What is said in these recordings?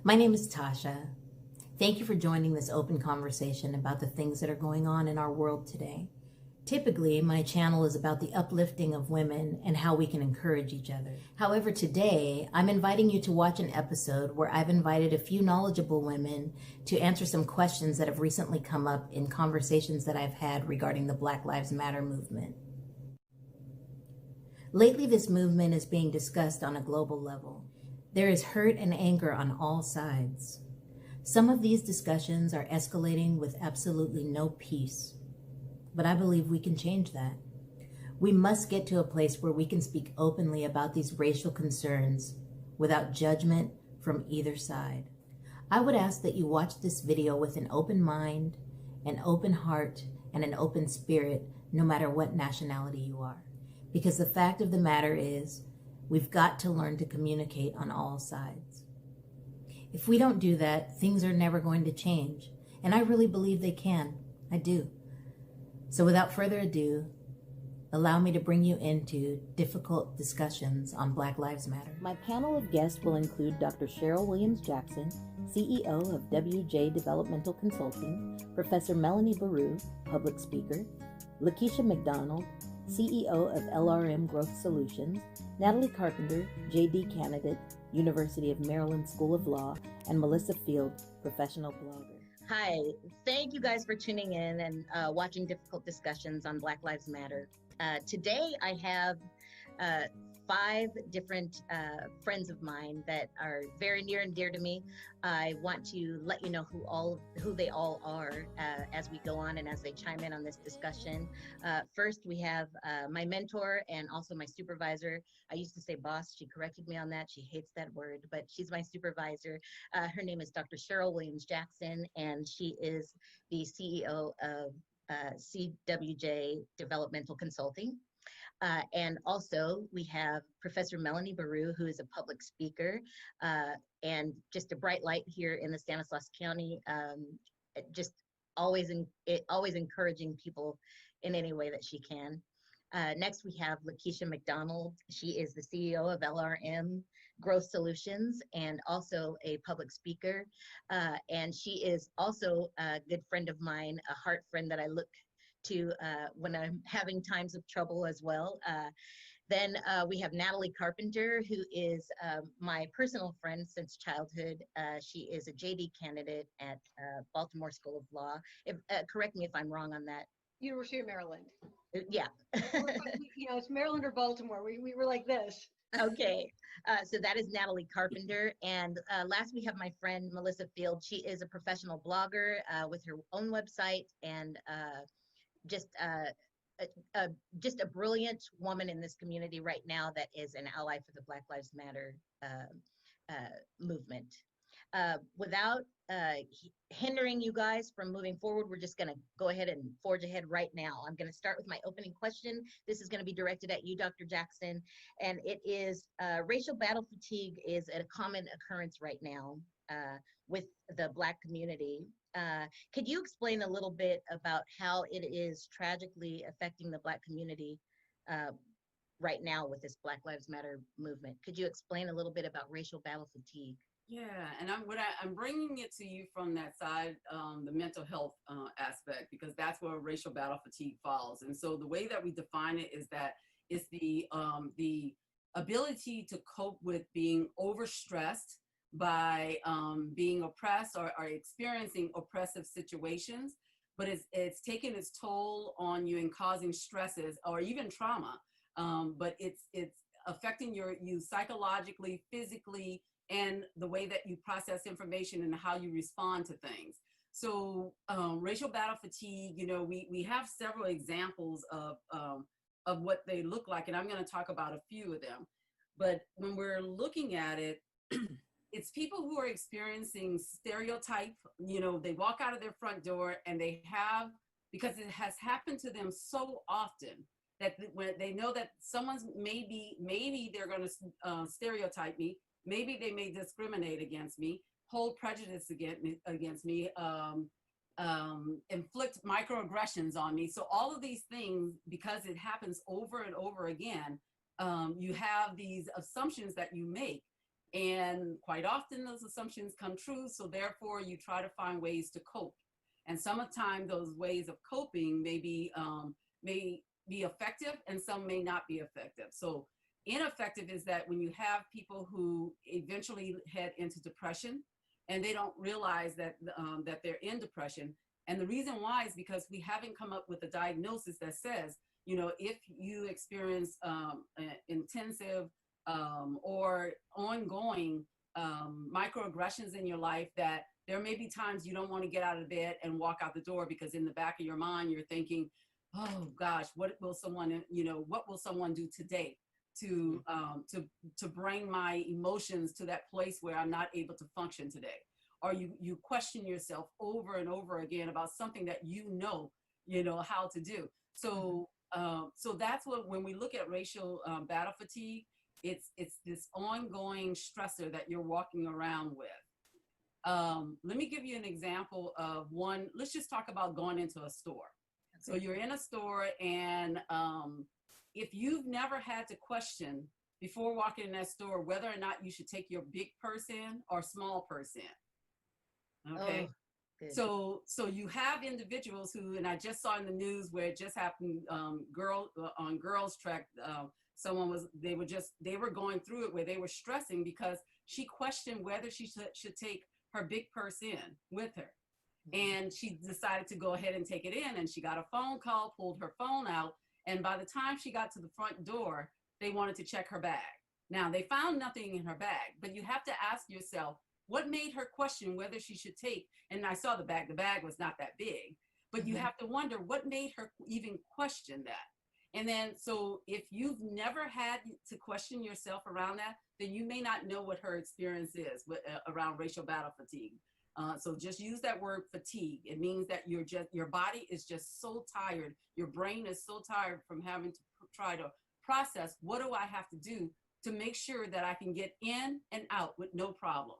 My name is Tasha. Thank you for joining this open conversation about the things that are going on in our world today. Typically, my channel is about the uplifting of women and how we can encourage each other. However, today, I'm inviting you to watch an episode where I've invited a few knowledgeable women to answer some questions that have recently come up in conversations that I've had regarding the Black Lives Matter movement. Lately, this movement is being discussed on a global level. There is hurt and anger on all sides. Some of these discussions are escalating with absolutely no peace, but I believe we can change that. We must get to a place where we can speak openly about these racial concerns without judgment from either side. I would ask that you watch this video with an open mind, an open heart, and an open spirit, no matter what nationality you are. Because the fact of the matter is, we've got to learn to communicate on all sides. If we don't do that, things are never going to change. And I really believe they can. I do. So without further ado, allow me to bring you into difficult discussions on Black Lives Matter. My panel of guests will include Dr. Cheryl Williams-Jackson, CEO of WJ Developmental Consulting, Professor Melanie Berru, public speaker, LaKiesha McDonald, CEO of LRM Growth Solutions, Natalie Carpenter, JD candidate, University of Maryland School of Law, and Melissa Field, professional blogger. Hi, thank you guys for tuning in and watching difficult discussions on Black Lives Matter. Today I have 5 different friends of mine that are very near and dear to me. I want to let you know who they all are as we go on and as they chime in on this discussion. First, we have my mentor and also my supervisor. I used to say boss. She corrected me on that. She hates that word, but she's my supervisor. Her name is Dr. Cheryl Williams-Jackson, and she is the CEO of CWJ Developmental Consulting. And also we have Professor Melanie Berru, who is a public speaker and just a bright light here in the Stanislaus County, just always encouraging people in any way that she can. Next, we have LaKiesha McDonald. She is the CEO of LRM Growth Solutions and also a public speaker. And she is also a good friend of mine, a heart friend that I look to when I'm having times of trouble as well. Then we have Natalie Carpenter, who is my personal friend since childhood. She is a JD candidate at Baltimore School of Law. Correct me if I'm wrong on that. University of Maryland. Yeah. It's Maryland or Baltimore. We were like this. Okay, so that is Natalie Carpenter. And last we have my friend Melissa Field. She is a professional blogger with her own website and just a brilliant woman in this community right now that is an ally for the Black Lives Matter movement. Without hindering you guys from moving forward, we're just going to go ahead and forge ahead right now. I'm going to start with my opening question. This is going to be directed at you, Dr. Jackson, and it is racial battle fatigue is a common occurrence right now with the Black community. Could you explain a little bit about how it is tragically affecting the Black community right now with this Black Lives Matter movement? Could you explain a little bit about racial battle fatigue? Yeah, and I'm bringing it to you from that side, the mental health aspect, because that's where racial battle fatigue falls. And so the way that we define it is that it's the ability to cope with being overstressed by being oppressed or experiencing oppressive situations, but it's taking its toll on you and causing stresses or even trauma. But it's affecting you psychologically, physically, and the way that you process information and how you respond to things. So racial battle fatigue, we have several examples of what they look like, and I'm going to talk about a few of them. But when we're looking at it, it's people who are experiencing stereotype. They walk out of their front door and they have, because it has happened to them so often, that when they know that someone's maybe they're going to stereotype me, maybe they may discriminate against me, hold prejudice against me, inflict microaggressions on me. So all of these things, because it happens over and over again, you have these assumptions that you make. And quite often those assumptions come true. So therefore you try to find ways to cope. And sometimes those ways of coping may be effective and some may not be effective. So ineffective is that when you have people who eventually head into depression and they don't realize that that they're in depression. And the reason why is because we haven't come up with a diagnosis that says, you know, if you experience intensive or ongoing microaggressions in your life, that there may be times you don't want to get out of bed and walk out the door because in the back of your mind you're thinking, oh gosh, what will someone do today to bring my emotions to that place where I'm not able to function today? Or you question yourself over and over again about something that you know how to do. So so that's what, when we look at racial battle fatigue, it's this ongoing stressor that you're walking around with. Let me give you an example of one. Let's just talk about going into a store. So you're in a store, and if you've never had to question before walking in that store whether or not you should take your big purse in or small purse in, okay? So you have individuals who, and I just saw in the news where it just happened, on Girls Trek, they were going through it where they were stressing because she questioned whether she should take her big purse in with her. And she decided to go ahead and take it in, and she got a phone call, pulled her phone out, and by the time she got to the front door, they wanted to check her bag. Now, they found nothing in her bag, but you have to ask yourself, what made her question whether she should take, and I saw the bag was not that big, but you have to wonder what made her even question that. And then, so if you've never had to question yourself around that, then you may not know what her experience is around racial battle fatigue. So just use that word fatigue. It means that your body is just so tired. Your brain is so tired from having to try to process, what do I have to do to make sure that I can get in and out with no problems?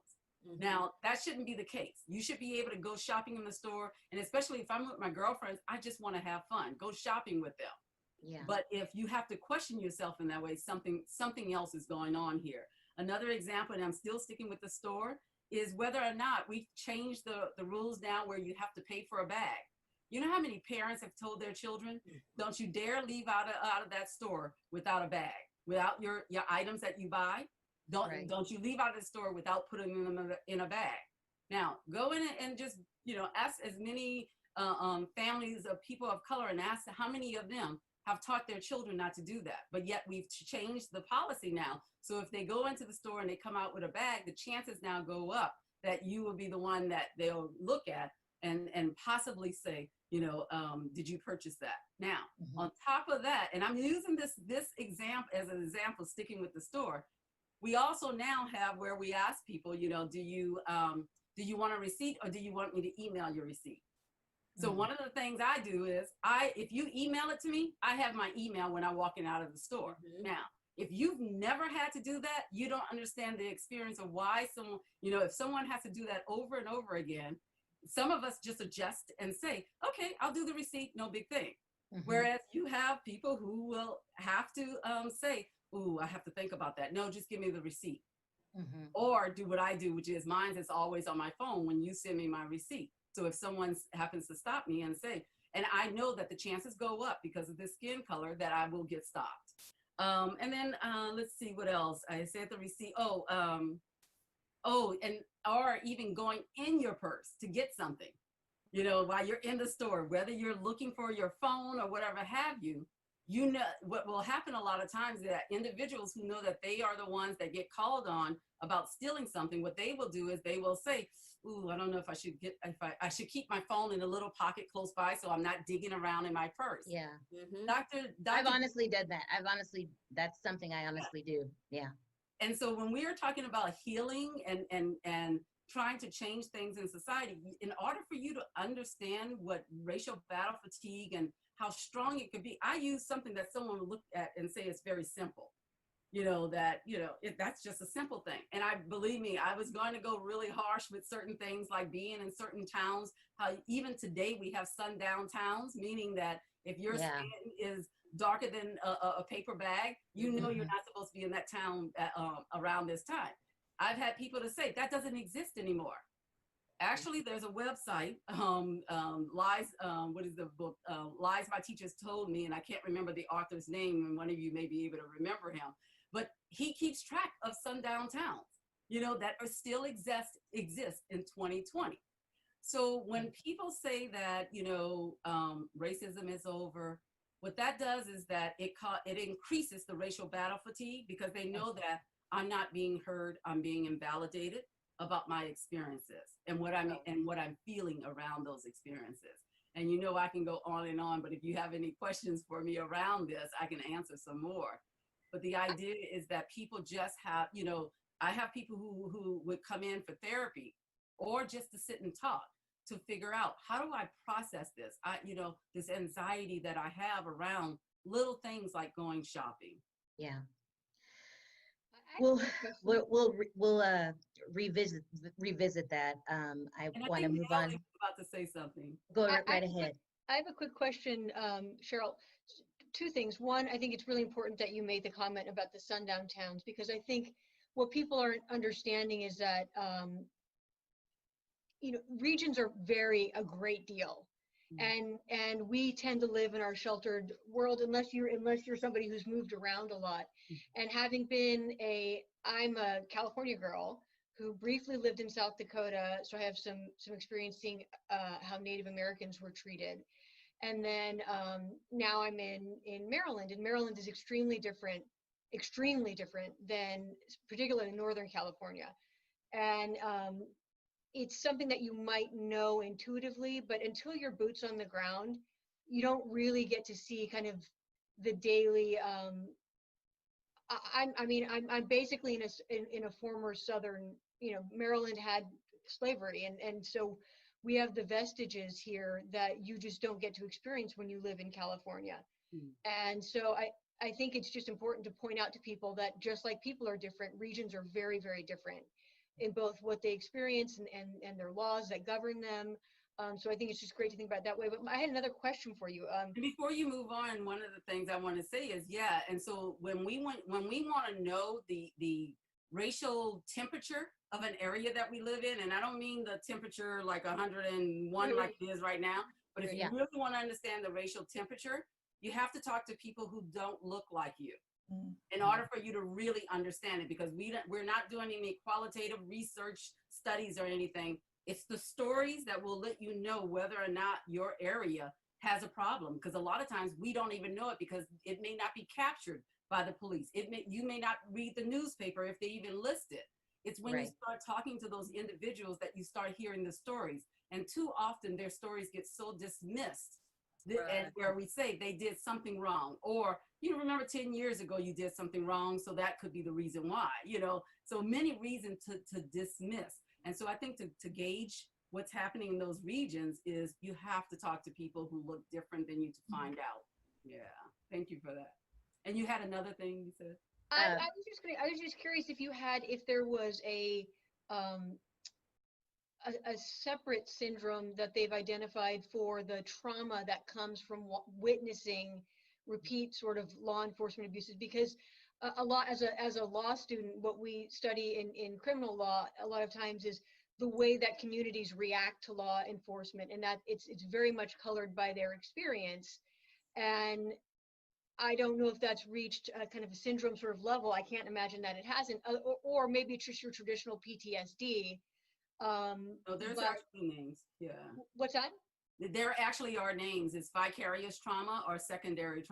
Now, that shouldn't be the case. You should be able to go shopping in the store. And especially if I'm with my girlfriends, I just want to have fun. Go shopping with them. Yeah. But if you have to question yourself in that way, something else is going on here. Another example, and I'm still sticking with the store, is whether or not we've changed the rules now where you have to pay for a bag. You know how many parents have told their children, don't you dare leave out of that store without a bag, without your items that you buy. Don't you leave out of the store without putting them in a bag. Now, go in and just, ask as many families of people of color and ask how many of them have taught their children not to do that. But yet we've changed the policy now. So if they go into the store and they come out with a bag, the chances now go up that you will be the one that they'll look at and possibly say, did you purchase that? Now, on top of that, and I'm using this example as an example, sticking with the store, we also now have where we ask people, do you want a receipt or do you want me to email your receipt? So one of the things I do is if you email it to me, I have my email when I'm walking out of the store. Now, if you've never had to do that, you don't understand the experience of why someone, if someone has to do that over and over again, some of us just adjust and say, okay, I'll do the receipt, no big thing. Whereas you have people who will have to say, ooh, I have to think about that. No, just give me the receipt. Or do what I do, which is mine is always on my phone when you send me my receipt. So if someone happens to stop me and say, and I know that the chances go up because of the skin color that I will get stopped. And then let's see what else. I said the receipt. Or even going in your purse to get something, while you're in the store, whether you're looking for your phone or whatever have you, what will happen a lot of times is that individuals who know that they are the ones that get called on about stealing something, what they will do is they will say, ooh, I don't know if I should keep my phone in a little pocket close by so I'm not digging around in my purse. Yeah. Doctor, I've honestly done that. That's something I honestly do. Yeah. And so when we are talking about healing and trying to change things in society, in order for you to understand what racial battle fatigue and how strong it could be, I use something that someone would look at and say it's very simple. That's just a simple thing. And believe me, I was going to go really harsh with certain things like being in certain towns, how even today we have sundown towns, meaning that if your skin is darker than a paper bag, you're not supposed to be in that town around this time. I've had people to say that doesn't exist anymore. Actually, there's a website, Lies, what is the book? Lies My Teachers Told Me, and I can't remember the author's name, and one of you may be able to remember him. But he keeps track of sundown towns, you know, that are still exist in 2020. So when people say that, you know, racism is over, what that does is that it increases the racial battle fatigue, because they know that I'm not being heard, I'm being invalidated about my experiences and what I'm feeling around those experiences. And you know, I can go on and on, but if you have any questions for me around this, I can answer some more. But the idea is that people just have, you know, I have people who would come in for therapy or just to sit and talk to figure out, how do I process this? You know, this anxiety that I have around little things like going shopping. Yeah. I have a We'll quick question. we'll revisit that. I And I want to think move Natalie on. was about to say something. Go I, I, right have a quick, ahead. I have a quick question, Cheryl. Two things. One, I think it's really important that you made the comment about the sundown towns, because I think what people aren't understanding is that you know, regions are vary a great deal. And we tend to live in our sheltered world unless you're somebody who's moved around a lot. And having been I'm a California girl who briefly lived in South Dakota, so I have some experience seeing how Native Americans were treated. And then now I'm in Maryland, and Maryland is extremely different than particularly Northern California. And it's something that you might know intuitively, but until your boots on the ground, you don't really get to see kind of the daily. I'm basically in a former Southern, you know, Maryland had slavery, and so we have the vestiges here that you just don't get to experience when you live in California. And so I think it's just important to point out to people that just like people are different, regions are very, very different in both what they experience and their laws that govern them. So I think it's just great to think about it that way. But I had another question for you. And before you move on, one of the things I want to say is, yeah, and so when we want to know the racial temperature of an area that we live in, and I don't mean the temperature like 101 like it is right now, but if you really want to understand the racial temperature, you have to talk to people who don't look like you in order for you to really understand it, because we're not doing any qualitative research studies or anything. It's the stories that will let you know whether or not your area has a problem, because a lot of times we don't even know it because it may not be captured by the police. You may not read the newspaper if they even list it. It's when you start talking to those individuals that you start hearing the stories. And too often their stories get so dismissed, and where we say they did something wrong, or you remember 10 years ago you did something wrong, so that could be the reason why, you know. So many reasons to dismiss. And so I think to gauge what's happening in those regions is you have to talk to people who look different than you to find out. Yeah, thank you for that. And you had another thing you said? I was just curious if there was a separate syndrome that they've identified for the trauma that comes from witnessing repeat sort of law enforcement abuses, because a lot as a law student, what we study in criminal law a lot of times is the way that communities react to law enforcement, and that it's very much colored by their experience. And I don't know if that's reached a kind of a syndrome sort of level. I can't imagine that it hasn't, or maybe it's just your traditional PTSD. Oh, there's actually names. Yeah. What's that? There actually are names. It's vicarious trauma or secondary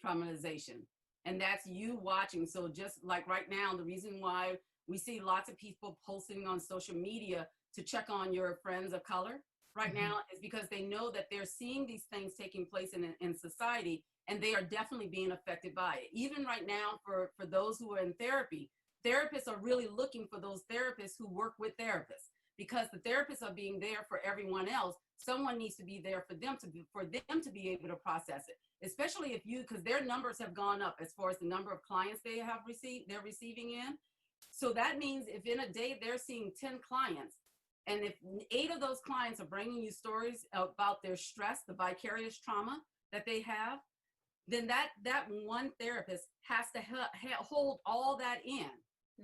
traumatization. And that's you watching. So just like right now, the reason why we see lots of people posting on social media to check on your friends of color right now is because they know that they're seeing these things taking place in society, and they are definitely being affected by it. Even right now, for those who are in therapy, therapists are really looking for those therapists who work with therapists, because the therapists are being there for everyone else. Someone needs to be there for them to be able to process it, especially because their numbers have gone up as far as the number of clients they're receiving in. So that means if in a day they're seeing 10 clients, and if 8 of those clients are bringing you stories about their stress, the vicarious trauma that they have, then that one therapist has to hold all that in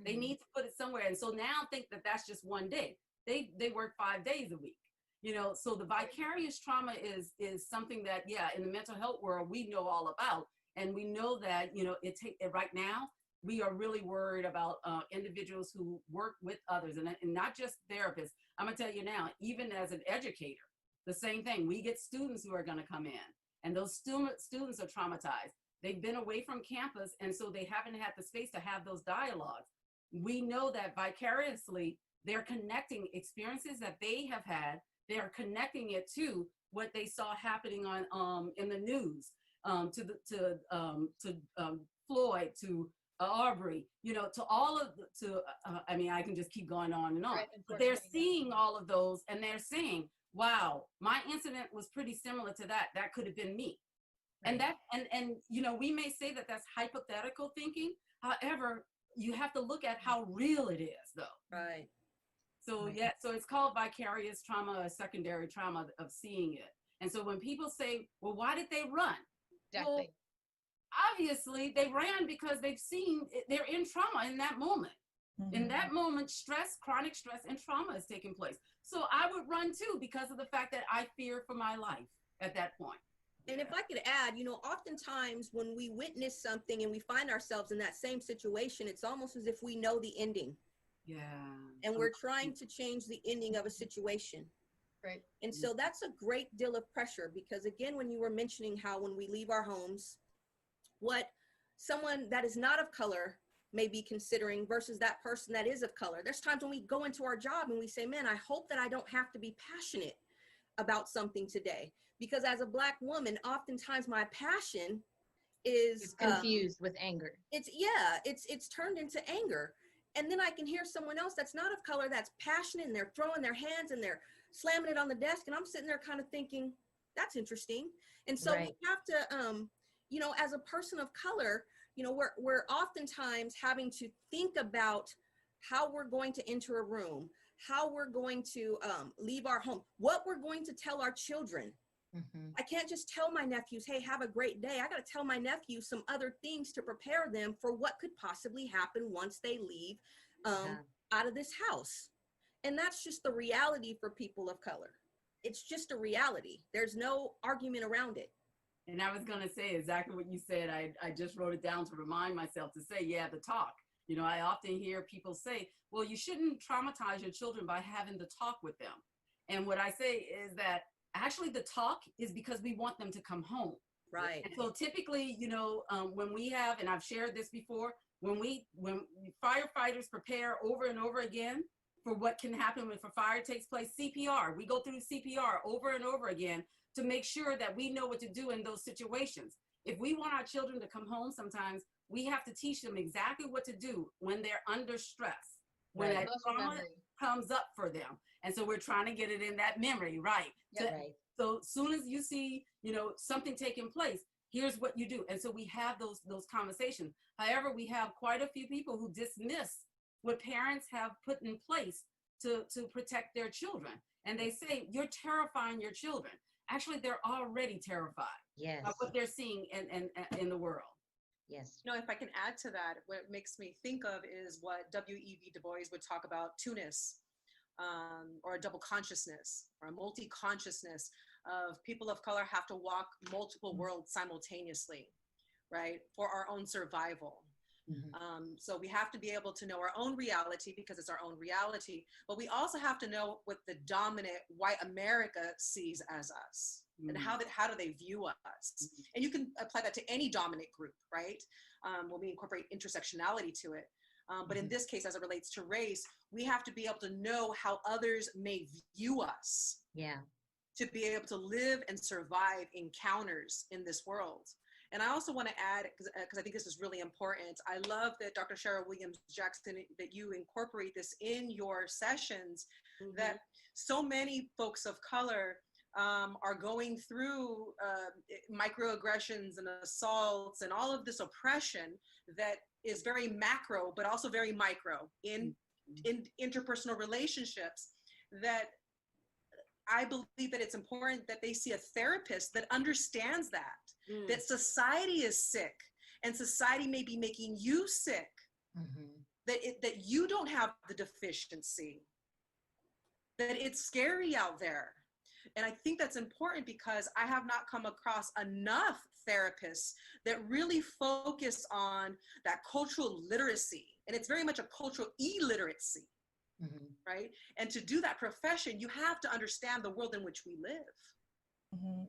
They need to put it somewhere. And so now think that that's just one day. They work 5 days a week. You know, so the vicarious trauma is something that, yeah, in the mental health world, we know all about. And we know that, you know, right now, we are really worried about individuals who work with others and not just therapists. I'm going to tell you now, even as an educator, the same thing. We get students who are going to come in, and those students are traumatized. They've been away from campus, and so they haven't had the space to have those dialogues. We know that vicariously, they're connecting experiences that they have had. They are connecting it to what they saw happening on in the news, to Floyd, to Aubrey, you know, to all of I mean, I can just keep going on and on. Right, but they're seeing all of those, and they're saying, "Wow, my incident was pretty similar to that. That could have been me." Right. And you know, we may say that that's hypothetical thinking. However, you have to look at how real it is, though. Right. So yeah, so it's called vicarious trauma or secondary trauma of seeing it. And so when people say, well, why did they run? Exactly. Well, obviously they ran because they've seen, they're in trauma in that moment. In that moment, stress, chronic stress and trauma is taking place. So I would run too because of the fact that I fear for my life at that point. And if I could add, you know, oftentimes when we witness something and we find ourselves in that same situation, it's almost as if we know the ending. Yeah. And we're trying to change the ending of a situation. Right. And so that's a great deal of pressure because, again, when you were mentioning how when we leave our homes, what someone that is not of color may be considering versus that person that is of color. There's times when we go into our job and we say, man, I hope that I don't have to be passionate about something today. Because as a Black woman, oftentimes my passion is confused with anger. It's turned into anger. And then I can hear someone else that's not of color that's passionate and they're throwing their hands and they're slamming it on the desk. And I'm sitting there kind of thinking, that's interesting. And so we have to, you know, as a person of color, you know, we're oftentimes having to think about how we're going to enter a room, how we're going to leave our home, what we're going to tell our children. I can't just tell my nephews, hey, have a great day. I got to tell my nephews some other things to prepare them for what could possibly happen once they leave out of this house. And that's just the reality for people of color. It's just a reality. There's no argument around it. And I was going to say exactly what you said. I just wrote it down to remind myself to say, yeah, the talk. You know, I often hear people say, well, you shouldn't traumatize your children by having the talk with them. And what I say is that actually the talk is because we want them to come home. Right. And so typically, you know, when we have, and I've shared this before, when firefighters prepare over and over again for what can happen if a fire takes place, CPR, we go through CPR over and over again to make sure that we know what to do in those situations. If we want our children to come home, sometimes we have to teach them exactly what to do when they're under stress, when that trauma comes up for them. And so we're trying to get it in that memory, right? So as soon as you see, you know, something taking place, here's what you do. And so we have those conversations. However, we have quite a few people who dismiss what parents have put in place to protect their children. And they say, you're terrifying your children. Actually, they're already terrified of what they're seeing in the world. Yes. You know, if I can add to that, what it makes me think of is what W.E.B. Du Bois would talk about, two-ness, or a double consciousness, or a multi-consciousness of people of color have to walk multiple worlds simultaneously, right, for our own survival. So we have to be able to know our own reality because it's our own reality, but we also have to know what the dominant white America sees as us and how do they view us. And you can apply that to any dominant group, right? When we incorporate intersectionality to it. But in this case, as it relates to race, we have to be able to know how others may view us. To be able to live and survive encounters in this world. And I also want to add, because I think this is really important, I love that Dr. Cheryl Williams-Jackson, that you incorporate this in your sessions, that so many folks of color are going through microaggressions and assaults and all of this oppression that is very macro, but also very micro in interpersonal relationships, that I believe that it's important that they see a therapist that understands that society is sick and society may be making you sick, that you don't have the deficiency, that it's scary out there. And I think that's important because I have not come across enough therapists that really focus on that cultural literacy. And it's very much a cultural illiteracy, right? And to do that profession, you have to understand the world in which we live.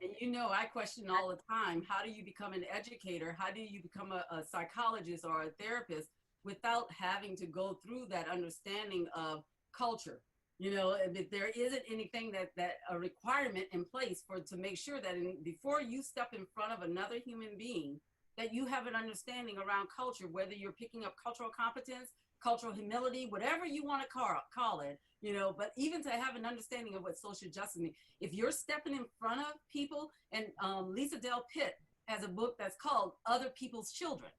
And you know, I question all the time, how do you become an educator? How do you become a psychologist or a therapist without having to go through that understanding of culture? You know, that there isn't anything that a requirement in place to make sure that before you step in front of another human being, that you have an understanding around culture, whether you're picking up cultural competence, cultural humility, whatever you want to call it, you know, but even to have an understanding of what social justice means. If you're stepping in front of people, and Lisa Del Pitt has a book that's called Other People's Children.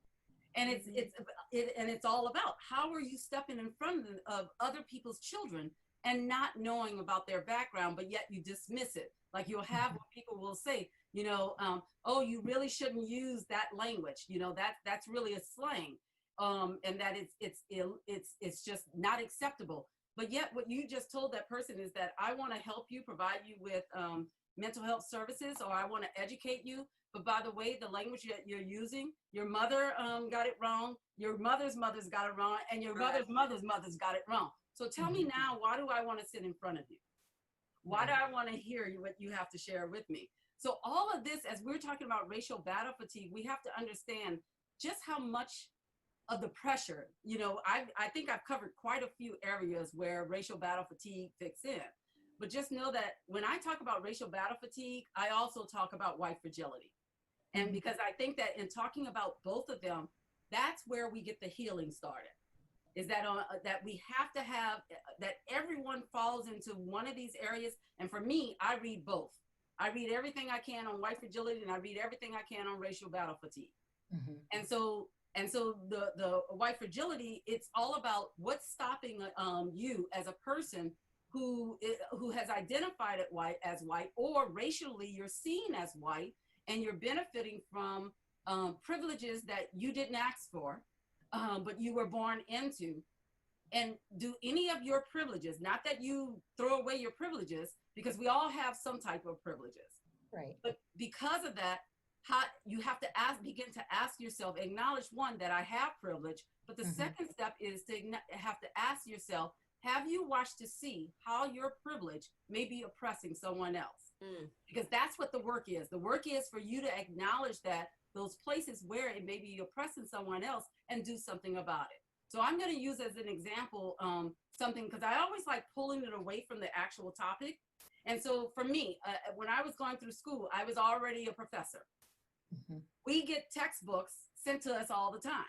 And it's all about how are you stepping in front of other people's children and not knowing about their background, but yet you dismiss it. Like you'll have what people will say, you know, oh, you really shouldn't use that language. You know, that's really a slang, and that it's just not acceptable. But yet what you just told that person is that I want to help you, provide you with mental health services, or I want to educate you. But by the way, the language that you're using, your mother got it wrong, your mother's got it wrong, and your mother's mother's got it wrong. So tell me now, why do I want to sit in front of you? Why do I want to hear what you have to share with me? So all of this, as we're talking about racial battle fatigue, we have to understand just how much of the pressure, you know, I think I've covered quite a few areas where racial battle fatigue fits in. But just know that when I talk about racial battle fatigue, I also talk about white fragility. And because I think that in talking about both of them, that's where we get the healing started. Is that that we have to have, that everyone falls into one of these areas. And for me, I read both. I read everything I can on white fragility, and I read everything I can on racial battle fatigue. And so the white fragility, it's all about what's stopping you as a person who has identified as white, or racially you're seen as white, and you're benefiting from privileges that you didn't ask for, but you were born into. And do any of your privileges, not that you throw away your privileges, because we all have some type of privileges, Right. but because of that, you have to begin to ask yourself, acknowledge, one, that I have privilege, but the second step is to have to ask yourself, have you watched to see how your privilege may be oppressing someone else? Because that's what the work is. The work is for you to acknowledge that those places where it may be oppressing someone else and do something about it. So I'm going to use as an example something, because I always like pulling it away from the actual topic. And so for me, when I was going through school, I was already a professor. We get textbooks sent to us all the time.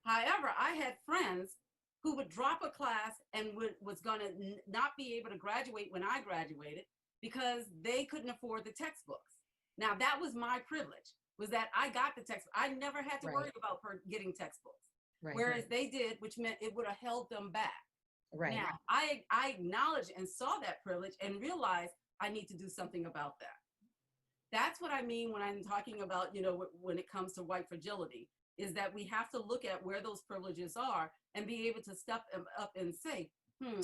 However, I had friends who would drop a class and was going to not be able to graduate when I graduated because they couldn't afford the textbooks. Now, that was my privilege, was that I got the text. I never had to worry about getting textbooks, whereas they did, which meant it would have held them back. Now, I acknowledged and saw that privilege and realized I need to do something about that. That's what I mean when I'm talking about, you know, when it comes to white fragility, is that we have to look at where those privileges are and be able to step up and say,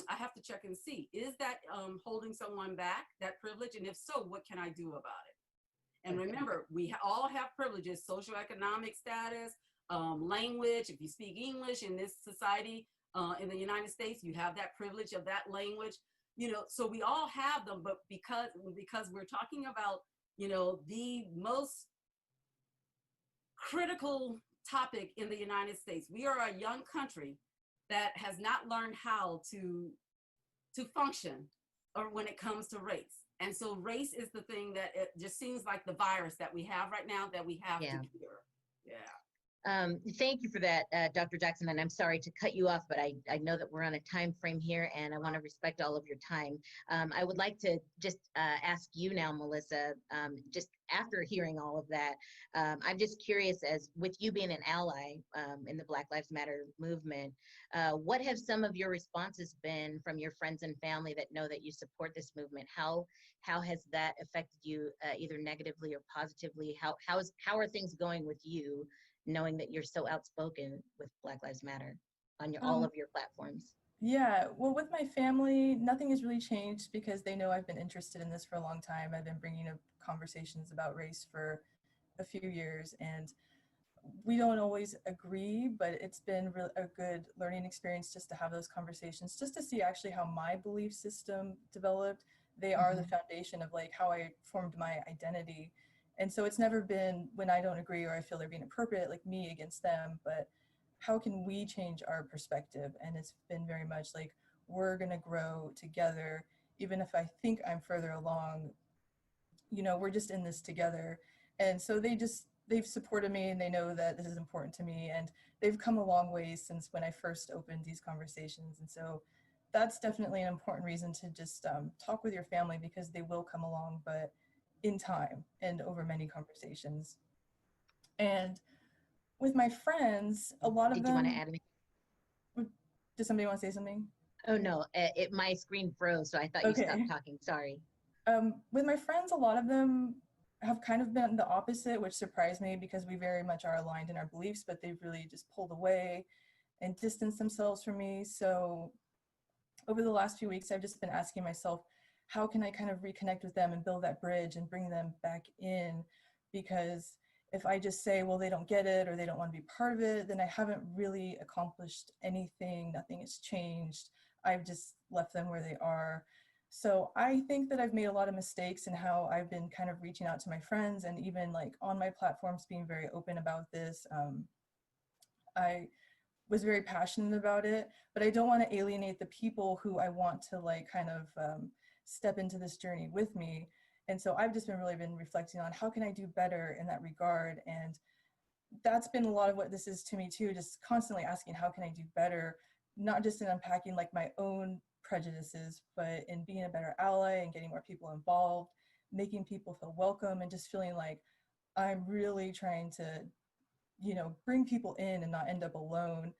I have to check and see, is that holding someone back, that privilege? And if so, what can I do about it? And remember, we all have privileges: socioeconomic status, language. If you speak English in this society, in the United States, you have that privilege of that language. You know, so we all have them, but because we're talking about, you know, the most critical topic in the United States, we are a young country that has not learned how to function, or when it comes to race. And so race is the thing that it just seems like the virus that we have right now that we have to cure. Thank you for that, Dr. Jackson. And I'm sorry to cut you off, but I know that we're on a time frame here, and I want to respect all of your time. I would like to just ask you now, Melissa, just after hearing all of that, I'm just curious, as with you being an ally in the Black Lives Matter movement, what have some of your responses been from your friends and family that know that you support this movement? How has that affected you, either negatively or positively? How are things going with you, knowing that you're so outspoken with Black Lives Matter? on all of your platforms? Yeah, well, with my family, nothing has really changed because they know I've been interested in this for a long time. I've been bringing up conversations about race for a few years, and we don't always agree, but it's been a good learning experience just to have those conversations, just to see actually how my belief system developed. They are the foundation of like how I formed my identity. And so it's never been when I don't agree or I feel they're being appropriate, like me against them, but how can we change our perspective? And it's been very much like we're going to grow together, even if I think I'm further along, you know, we're just in this together. And so they've supported me and they know that this is important to me, and they've come a long way since when I first opened these conversations. And so that's definitely an important reason to just talk with your family, because they will come along, but in time and over many conversations. And with my friends, a lot of Did them. you want to add anything? Does somebody want to say something? Oh no, my screen froze, so I thought you stopped talking. Sorry. With my friends, a lot of them have kind of been the opposite, which surprised me because we very much are aligned in our beliefs, but they've really just pulled away and distanced themselves from me. So over the last few weeks, I've just been asking myself, how can I kind of reconnect with them and build that bridge and bring them back in? Because if I just say, well, they don't get it or they don't want to be part of it, then I haven't really accomplished anything. Nothing has changed. I've just left them where they are. So I think that I've made a lot of mistakes in how I've been kind of reaching out to my friends, and even like on my platforms being very open about this. I was very passionate about it, but I don't want to alienate the people who I want to like kind of step into this journey with me. And so I've just been reflecting on how can I do better in that regard. And that's been a lot of what this is to me too, just constantly asking, how can I do better? Not just in unpacking like my own prejudices, but in being a better ally and getting more people involved, making people feel welcome, and just feeling like I'm really trying to, you know, bring people in and not end up alone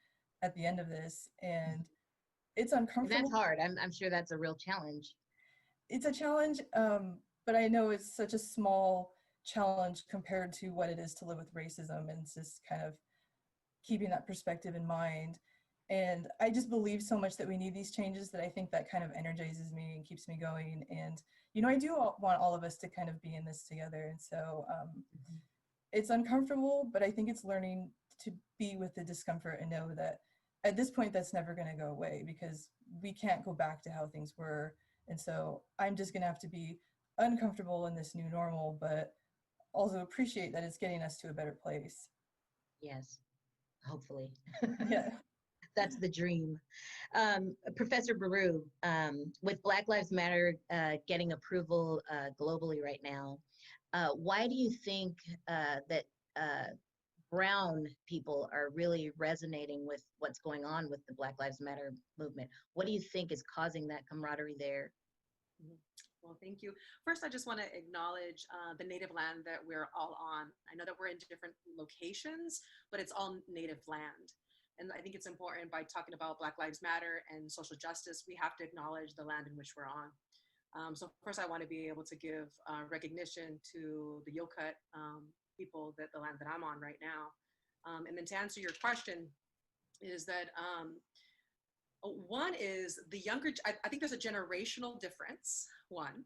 at the end of this. And it's uncomfortable. And that's hard. I'm sure that's a real challenge. It's a challenge, but I know it's such a small challenge compared to what it is to live with racism, and it's just kind of keeping that perspective in mind. And I just believe so much that we need these changes that I think that kind of energizes me and keeps me going. And, you know, I do want all of us to kind of be in this together. And so it's uncomfortable, but I think it's learning to be with the discomfort and know that at this point that's never going to go away, because we can't go back to how things were. And so I'm just going to have to be uncomfortable in this new normal, but also appreciate that it's getting us to a better place. Yes, hopefully. Yeah. That's the dream. Professor Berru, with Black Lives Matter getting approval globally right now, why do you think that brown people are really resonating with what's going on with the Black Lives Matter movement? What do you think is causing that camaraderie there? Well, thank you. First, I just want to acknowledge the native land that we're all on. I know that we're in different locations, but it's all native land. And I think it's important by talking about Black Lives Matter and social justice, we have to acknowledge the land in which we're on. So first, I want to be able to give recognition to the Yokut people, that the land that I'm on right now. And then to answer your question is that one is the younger, I think there's a generational difference, one.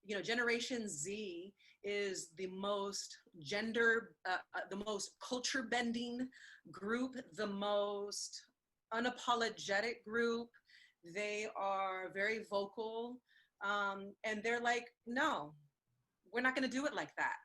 You know, Generation Z is the most the most culture bending group, the most unapologetic group. They are very vocal, and they're like, no, we're not going to do it like that.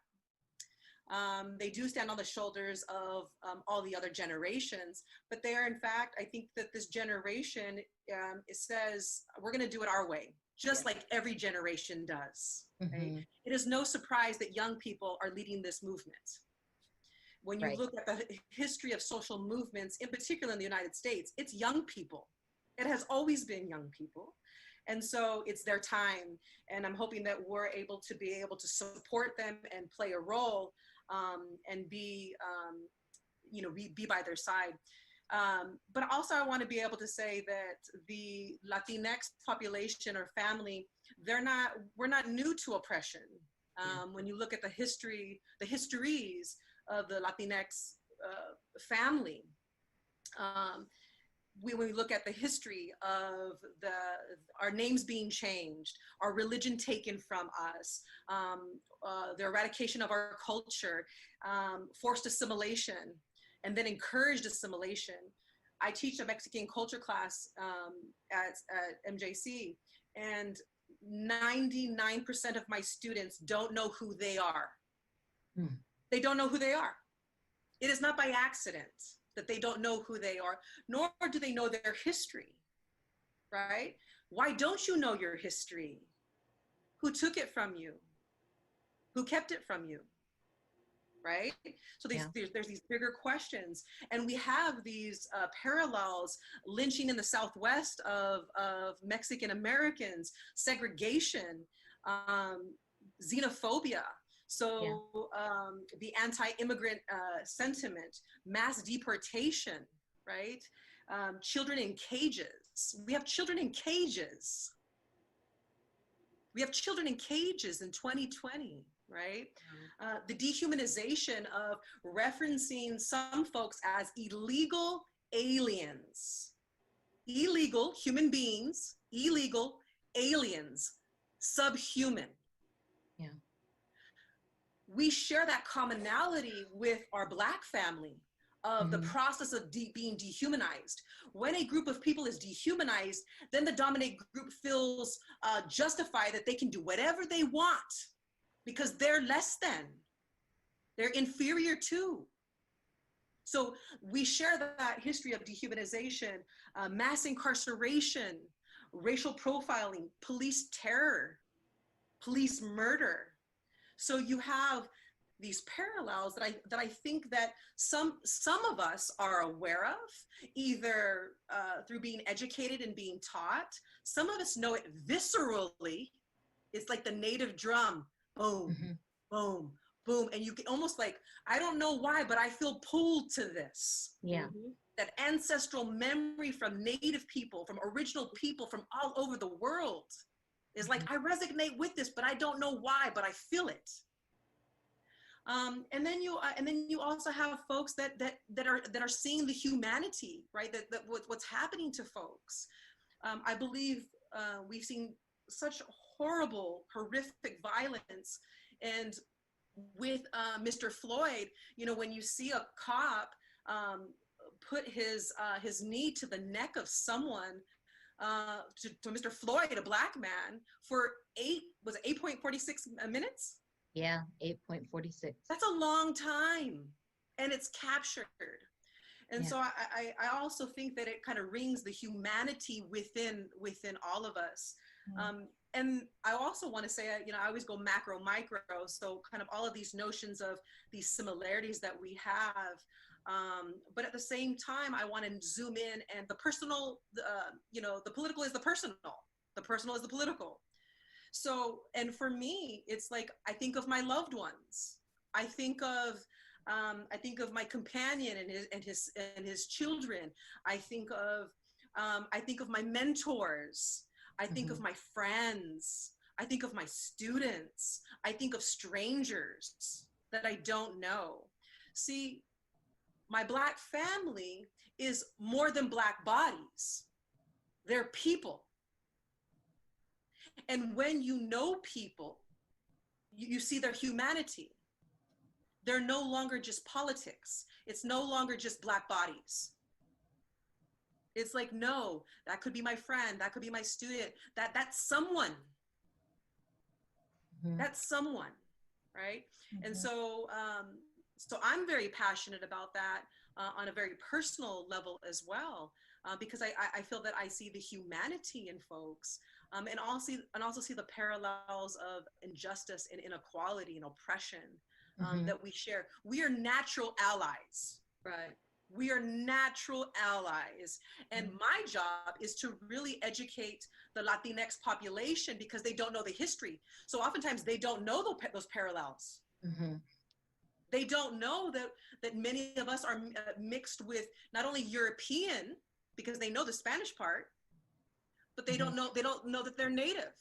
They do stand on the shoulders of all the other generations, but they are, in fact, I think that this generation, it says, we're going to do it our way, just like every generation does. Right? It is no surprise that young people are leading this movement. When you look at the history of social movements, in particular in the United States, it's young people. It has always been young people. And so it's their time. And I'm hoping that we're able to support them and play a role and be, you know, be by their side. But also I want to be able to say that the Latinx population or family, we're not new to oppression. When you look at the histories of the Latinx family, when we look at the history of our names being changed, our religion taken from us, the eradication of our culture, forced assimilation, and then encouraged assimilation. I teach a Mexican culture class at MJC, and 99% of my students don't know who they are. They don't know who they are. It is not by accident that they don't know who they are, nor do they know their history, right? Why don't you know your history? Who took it from you? Who kept it from you? Right? So there's these bigger questions, and we have these parallels: lynching in the Southwest of Mexican Americans, segregation, xenophobia. So the anti-immigrant sentiment, mass deportation, right? Children in cages. We have children in cages. We have children in cages in 2020, right? The dehumanization of referencing some folks as illegal aliens, illegal human beings, illegal aliens, subhuman. Yeah. We share that commonality with our Black family of the process of being dehumanized. When a group of people is dehumanized, then the dominant group feels justified that they can do whatever they want because they're less than, they're inferior to. So we share that history of dehumanization, mass incarceration, racial profiling, police terror, police murder. So you have these parallels that I think that some of us are aware of, either through being educated and being taught. Some of us know it viscerally. It's like the native drum, boom, boom, boom. And you can almost like, I don't know why, but I feel pulled to this. Yeah. That ancestral memory from native people, from original people from all over the world is like, I resonate with this, but I don't know why, but I feel it. And then you also have folks that are seeing the humanity, right? That what's happening to folks. I believe we've seen such horrible, horrific violence, and with Mr. Floyd, you know, when you see a cop put his knee to the neck of someone, to Mr. Floyd, a Black man, for 8.46 minutes? Yeah, 8.46. That's a long time, and it's captured. And so I also think that it kind of rings the humanity within all of us. And I also want to say, you know, I always go macro, micro. So kind of all of these notions of these similarities that we have. But at the same time, I want to zoom in, and the personal, you know, the political is the personal. The personal is the political. So, and for me, it's like, I think of my loved ones. I think of my companion and his children. I think of my mentors. I think of my friends. I think of my students. I think of strangers that I don't know. See, my Black family is more than Black bodies. They're people. And when you know people, you see their humanity. They're no longer just politics. It's no longer just Black bodies. It's like, no, that could be my friend. That could be my student. That's someone. That's someone, right? And so, so I'm very passionate about that on a very personal level as well, because I feel that I see the humanity in folks, and also see the parallels of injustice and inequality and oppression that we share. We are natural allies. Right. We are natural allies. And my job is to really educate the Latinx population, because they don't know the history. So oftentimes they don't know those parallels. They don't know that many of us are mixed with not only European, because they know the Spanish part, but they don't know that they're Native.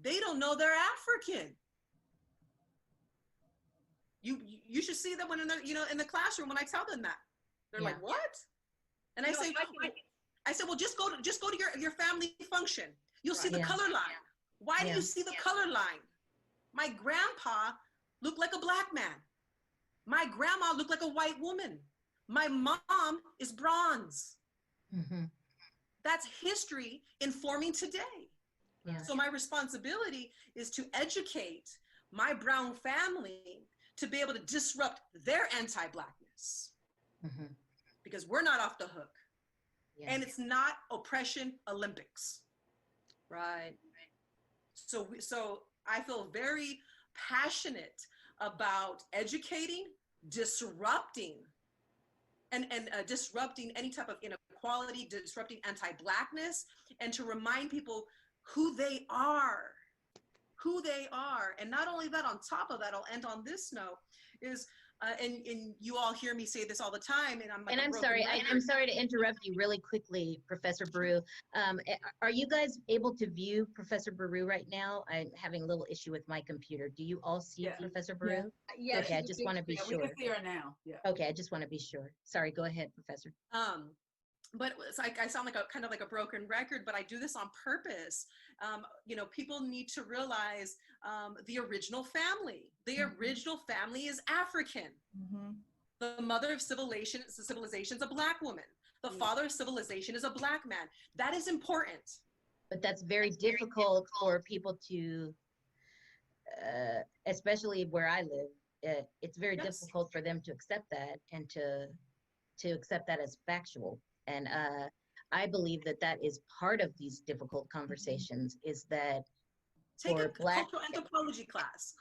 They don't know they're African. You should see that when in the classroom when I tell them that. They're like, what? And You I know, say, if I can- I said, well, just go to your family function. You'll see the Yeah. color line. Why do Yeah. you see the color line? My grandpa looked like a black man. My grandma looked like a white woman. My mom is bronze. Mm-hmm. That's history informing today. Yeah. So my responsibility is to educate my brown family to be able to disrupt their anti-blackness, Mm-hmm. because we're not off the hook. Yeah. And it's not oppression Olympics. Right. So I feel very passionate about educating, disrupting, and disrupting any type of inequality, disrupting anti-blackness, and to remind people who they are. And not only that, on top of that, I'll end on this note, is and you all hear me say this all the time, and I'm like, And I'm sorry, I'm sorry to interrupt you really quickly, Professor Berru. Are you guys able to view Professor Berru right now? I'm having a little issue with my computer. Do you all see Yeah. Professor Berru? Yes. Okay, I just want to be Yeah, we sure. can see her now. Yeah. Okay, I just want to be sure. Sorry, go ahead, Professor. But it's like I sound like kind of like a broken record, but I do this on purpose. People need to realize the original family. The original family is African. Mm-hmm. The mother of civilization is a black woman. The father of civilization is a black man. That is important. But that's very difficult for people to, especially where I live, it's very Yes. difficult for them to accept that and to accept that as factual. And I believe that that is part of these difficult conversations, is that Take for a Black, cultural anthropology class.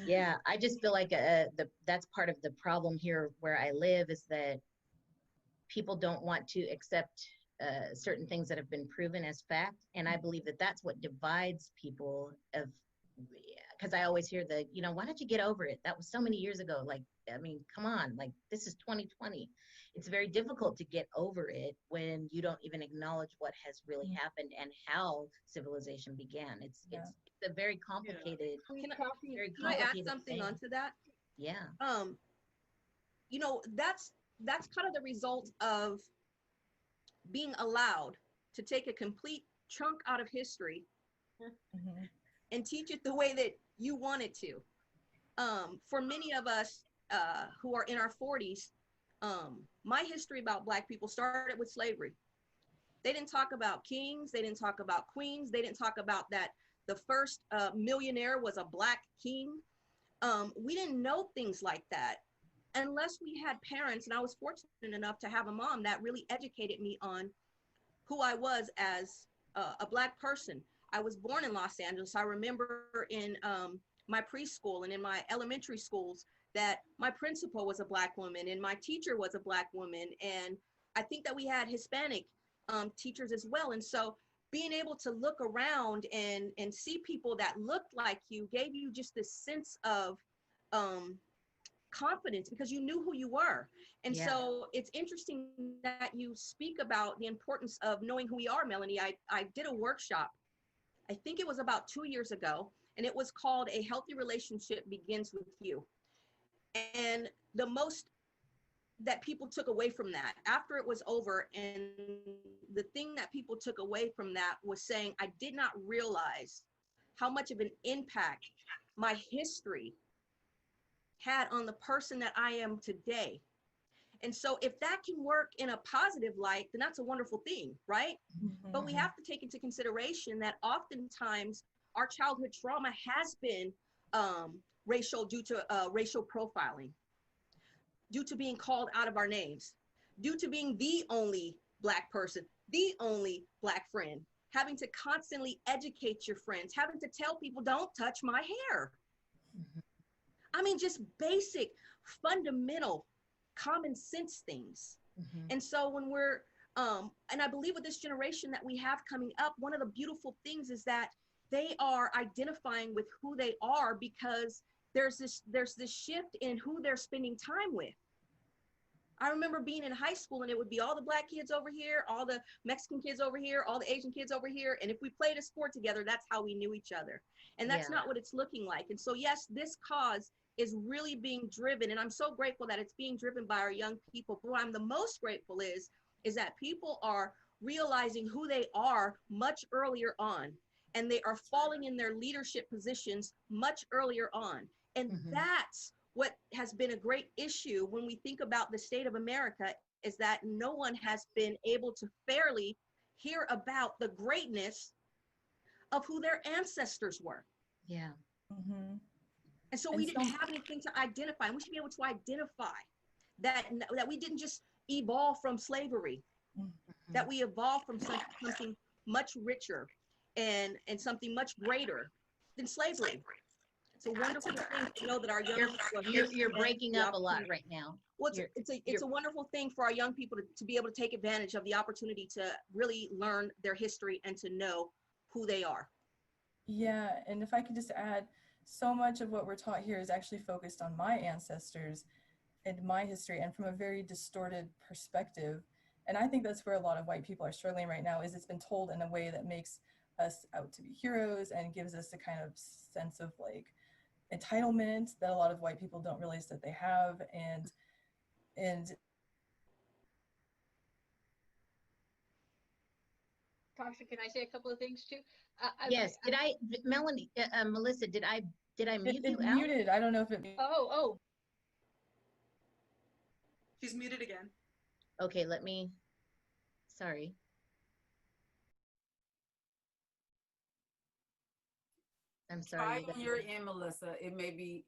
yeah, I just feel like that's part of the problem here where I live, is that people don't want to accept certain things that have been proven as fact. And I believe that that's what divides people because I always hear why don't you get over it? That was so many years ago. Like, I mean, come on, like, this is 2020. It's very difficult to get over it when you don't even acknowledge what has really happened and how civilization began. It's a very complicated, Can very I add complicated something thing. onto that? Yeah. That's kind of the result of being allowed to take a complete chunk out of history Mm-hmm. and teach it the way that you want it to. For many of us who are in our 40s, my history about Black people started with slavery. They didn't talk about kings. They didn't talk about queens. They didn't talk about that the first millionaire was a Black king. We didn't know things like that unless we had parents, and I was fortunate enough to have a mom that really educated me on who I was as a Black person. I was born in Los Angeles. I remember in my preschool and in my elementary schools that my principal was a Black woman and my teacher was a Black woman. And I think that we had Hispanic teachers as well. And so being able to look around and see people that looked like you gave you just this sense of confidence because you knew who you were. And so it's interesting that you speak about the importance of knowing who we are, Melanie. I did a workshop, I think it was about 2 years ago, and it was called A Healthy Relationship Begins With You. And the most that people took away from that after it was over, and the thing that people took away from that was saying, I did not realize how much of an impact my history had on the person that I am today. And so if that can work in a positive light, then that's a wonderful thing, right? Mm-hmm. But we have to take into consideration that oftentimes our childhood trauma has been racial due to racial profiling, due to being called out of our names, due to being the only Black person, the only Black friend, having to constantly educate your friends, having to tell people, don't touch my hair. Mhm. I mean, just basic, fundamental, common sense things. Mhm. And so when we're, and I believe with this generation that we have coming up, one of the beautiful things is that they are identifying with who they are because there's this shift in who they're spending time with. I remember being in high school and it would be all the Black kids over here, all the Mexican kids over here, all the Asian kids over here. And if we played a sport together, that's how we knew each other. And that's not what it's looking like. And so, yes, this cause is really being driven. And I'm so grateful that it's being driven by our young people. But what I'm the most grateful is is that people are realizing who they are much earlier on, and they are falling in their leadership positions much earlier on. And that's what has been a great issue when we think about the state of America, is that no one has been able to fairly hear about the greatness of who their ancestors were. Yeah. And so we didn't have anything to identify. And we should be able to identify that we didn't just evolve from slavery, that we evolved from something much richer and something much greater than slavery. It's a wonderful thing to know that our young people You're breaking up a lot right now. Well, it's a wonderful thing for our young people to be able to take advantage of the opportunity to really learn their history and to know who they are. Yeah, and if I could just add, so much of what we're taught here is actually focused on my ancestors and my history, and from a very distorted perspective. And I think that's where a lot of white people are struggling right now, is it's been told in a way that makes us out to be heroes and gives us a kind of sense of like entitlement that a lot of white people don't realize that they have. And Tasha, can I say a couple of things too? Yes. Melanie, Melissa, did I mute you out? Muted. I don't know if it. Oh. She's muted again. Okay, sorry. I'm sorry. Try when you're in, Melissa. It may be.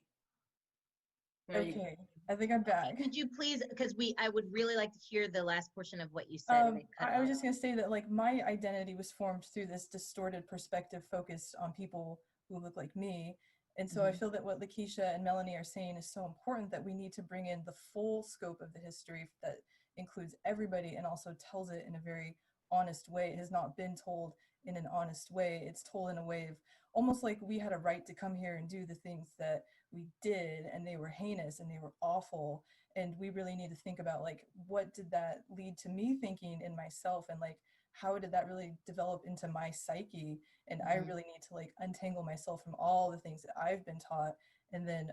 Okay, I think I'm back. Could you please, because I would really like to hear the last portion of what you said. I was just going to say that like my identity was formed through this distorted perspective focused on people who look like me. And so I feel that what LaKiesha and Melanie are saying is so important, that we need to bring in the full scope of the history that includes everybody and also tells it in a very honest way. It has not been told in an honest way. It's told in a way of almost like we had a right to come here and do the things that we did, and they were heinous and they were awful. And we really need to think about like, what did that lead to me thinking in myself, and like, how did that really develop into my psyche? And I really need to like untangle myself from all the things that I've been taught. And then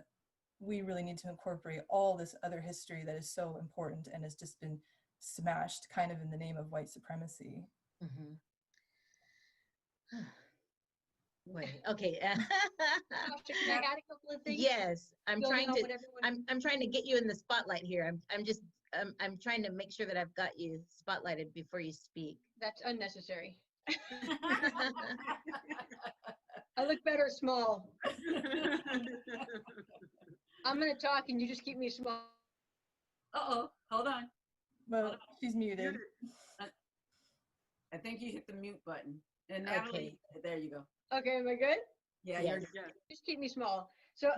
we really need to incorporate all this other history that is so important and has just been smashed kind of in the name of white supremacy. Wait, okay. Can I add a couple of things? Yes, I'm trying to get you in the spotlight here. I'm trying to make sure that I've got you spotlighted before you speak. That's unnecessary. I look better small. I'm gonna talk and you just keep me small. Uh-oh, hold on. Well, she's muted. I think you hit the mute button. And Natalie, there you go. Okay, am I good? Yeah, yes. You're good. Just keep me small. So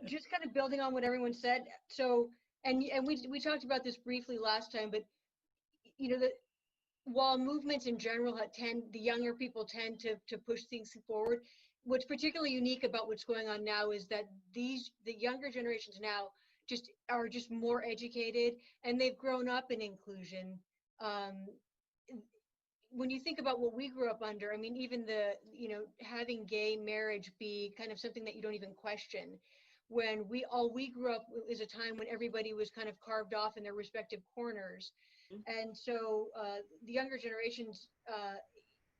just kind of building on what everyone said. So and we talked about this briefly last time, but you know, while movements in general the younger people tend to push things forward, what's particularly unique about what's going on now is that the younger generations now are just more educated, and they've grown up in inclusion. When you think about what we grew up under, I mean, even having gay marriage be kind of something that you don't even question. When we grew up is a time when everybody was kind of carved off in their respective corners. And so the younger generations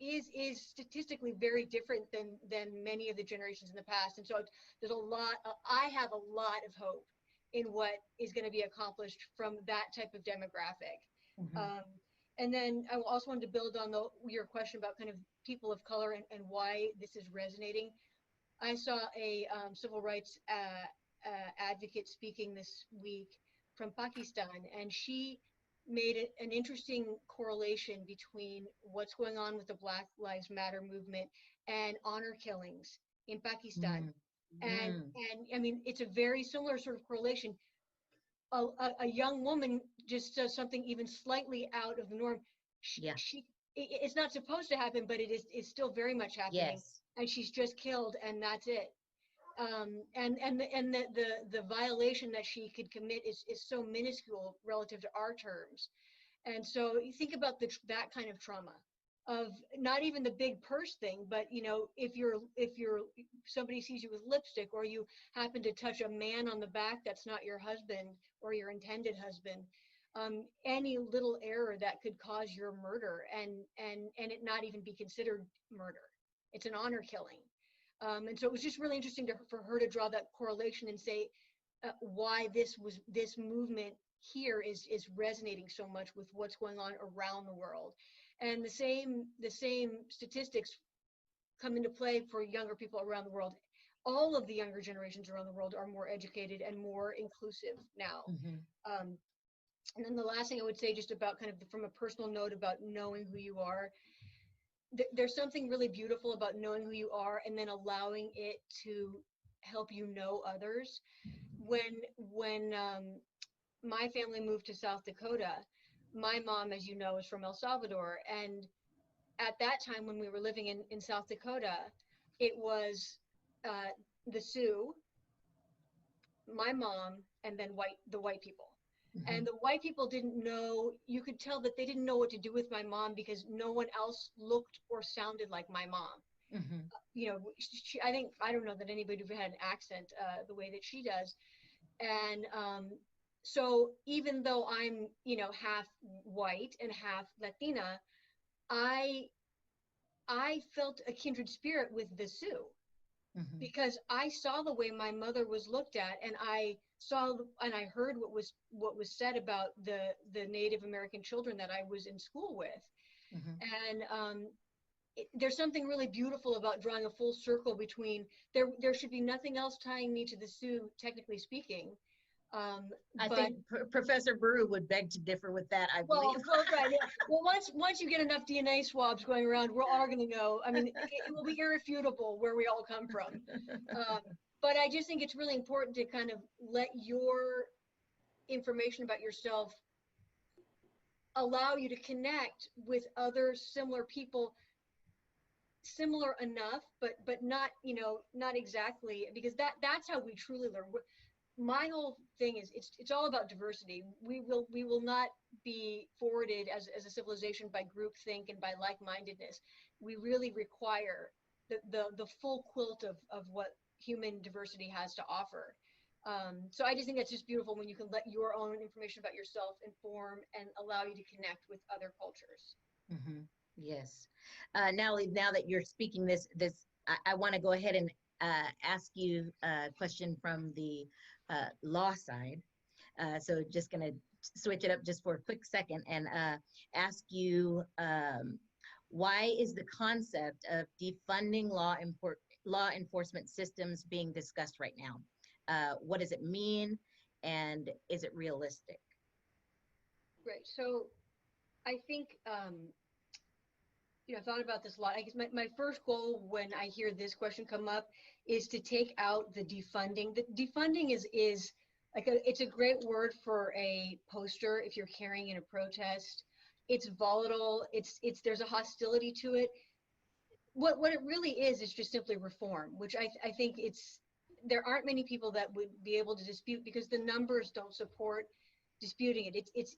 is statistically very different than many of the generations in the past. And so there's I have a lot of hope in what is going to be accomplished from that type of demographic. And then I also wanted to build on your question about kind of people of color and why this is resonating. I saw a civil rights advocate speaking this week from Pakistan, and she made an interesting correlation between what's going on with the Black Lives Matter movement and honor killings in Pakistan. And I mean, it's a very similar sort of correlation. A young woman just does something even slightly out of the norm. It's not supposed to happen, but it's still very much happening. Yes. And she's just killed, and that's it. And the violation that she could commit is so minuscule relative to our terms. And so you think about that kind of trauma of not even the big purse thing, but you know, if somebody sees you with lipstick, or you happen to touch a man on the back that's not your husband or your intended husband, any little error that could cause your murder and it not even be considered murder. It's an honor killing. And so it was just really interesting for her to draw that correlation and say why this movement here is resonating so much with what's going on around the world. And the same statistics come into play for younger people around the world. All of the younger generations around the world are more educated and more inclusive now. And then the last thing I would say, just about kind of from a personal note about knowing who you are, there's something really beautiful about knowing who you are and then allowing it to help you know others. When my family moved to South Dakota, my mom, as you know, is from El Salvador. And at that time when we were living in South Dakota, it was the Sioux, my mom, and then the white people. And the white people didn't know, you could tell that they didn't know what to do with my mom because no one else looked or sounded like my mom. You know, I don't know that anybody who had an accent the way that she does. And so even though I'm, you know, half white and half Latina, I felt a kindred spirit with the Sioux. Because I saw the way my mother was looked at, and I saw and I heard what was said about the Native American children that I was in school with. And there's something really beautiful about drawing a full circle between there should be nothing else tying me to the Sioux, technically speaking. I think Professor Berru would beg to differ with that, I believe. Well, right. Yeah. Well, once you get enough DNA swabs going around, we're all going to know. I mean, it will be irrefutable where we all come from. But I just think it's really important to kind of let your information about yourself allow you to connect with other similar people, similar enough, but not, you know, not exactly, because that's how we truly learn. My whole thing is it's all about diversity. We will not be forwarded as a civilization by groupthink and by like-mindedness. We really require the full quilt of what human diversity has to offer. So I just think that's just beautiful when you can let your own information about yourself inform and allow you to connect with other cultures. Yes. Natalie, now that you're speaking this, I want to go ahead and ask you a question from the law side. So just going to switch it up just for a quick second and ask you, why is the concept of defunding law enforcement systems being discussed right now? What does it mean, and is it realistic? Right. So I think, you know, I thought about this a lot. I guess my first goal when I hear this question come up is to take out the defunding. The defunding is like it's a great word for a poster if you're carrying in a protest. It's volatile. There's a hostility to it. What it really is just simply reform, which I think there aren't many people that would be able to dispute because the numbers don't support disputing it. It's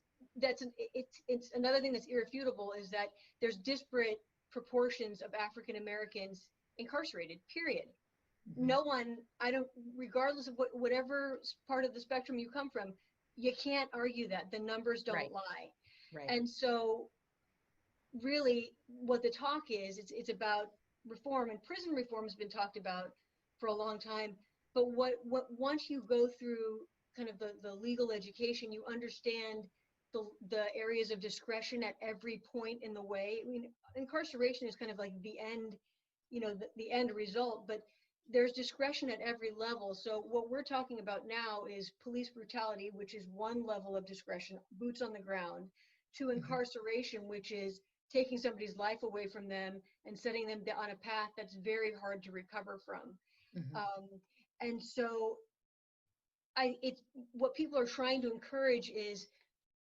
another thing that's irrefutable is that there's disparate proportions of African Americans incarcerated, period. No one, regardless of whatever part of the spectrum you come from, you can't argue that the numbers don't lie. Right. And so really what the talk is, it's about reform, and prison reform has been talked about for a long time. But once you go through kind of the legal education, you understand the areas of discretion at every point in the way. I mean, incarceration is kind of like the end, you know, the end result, but there's discretion at every level. So what we're talking about now is police brutality, which is one level of discretion, boots on the ground, to incarceration, which is taking somebody's life away from them and setting them on a path that's very hard to recover from. And so what people are trying to encourage is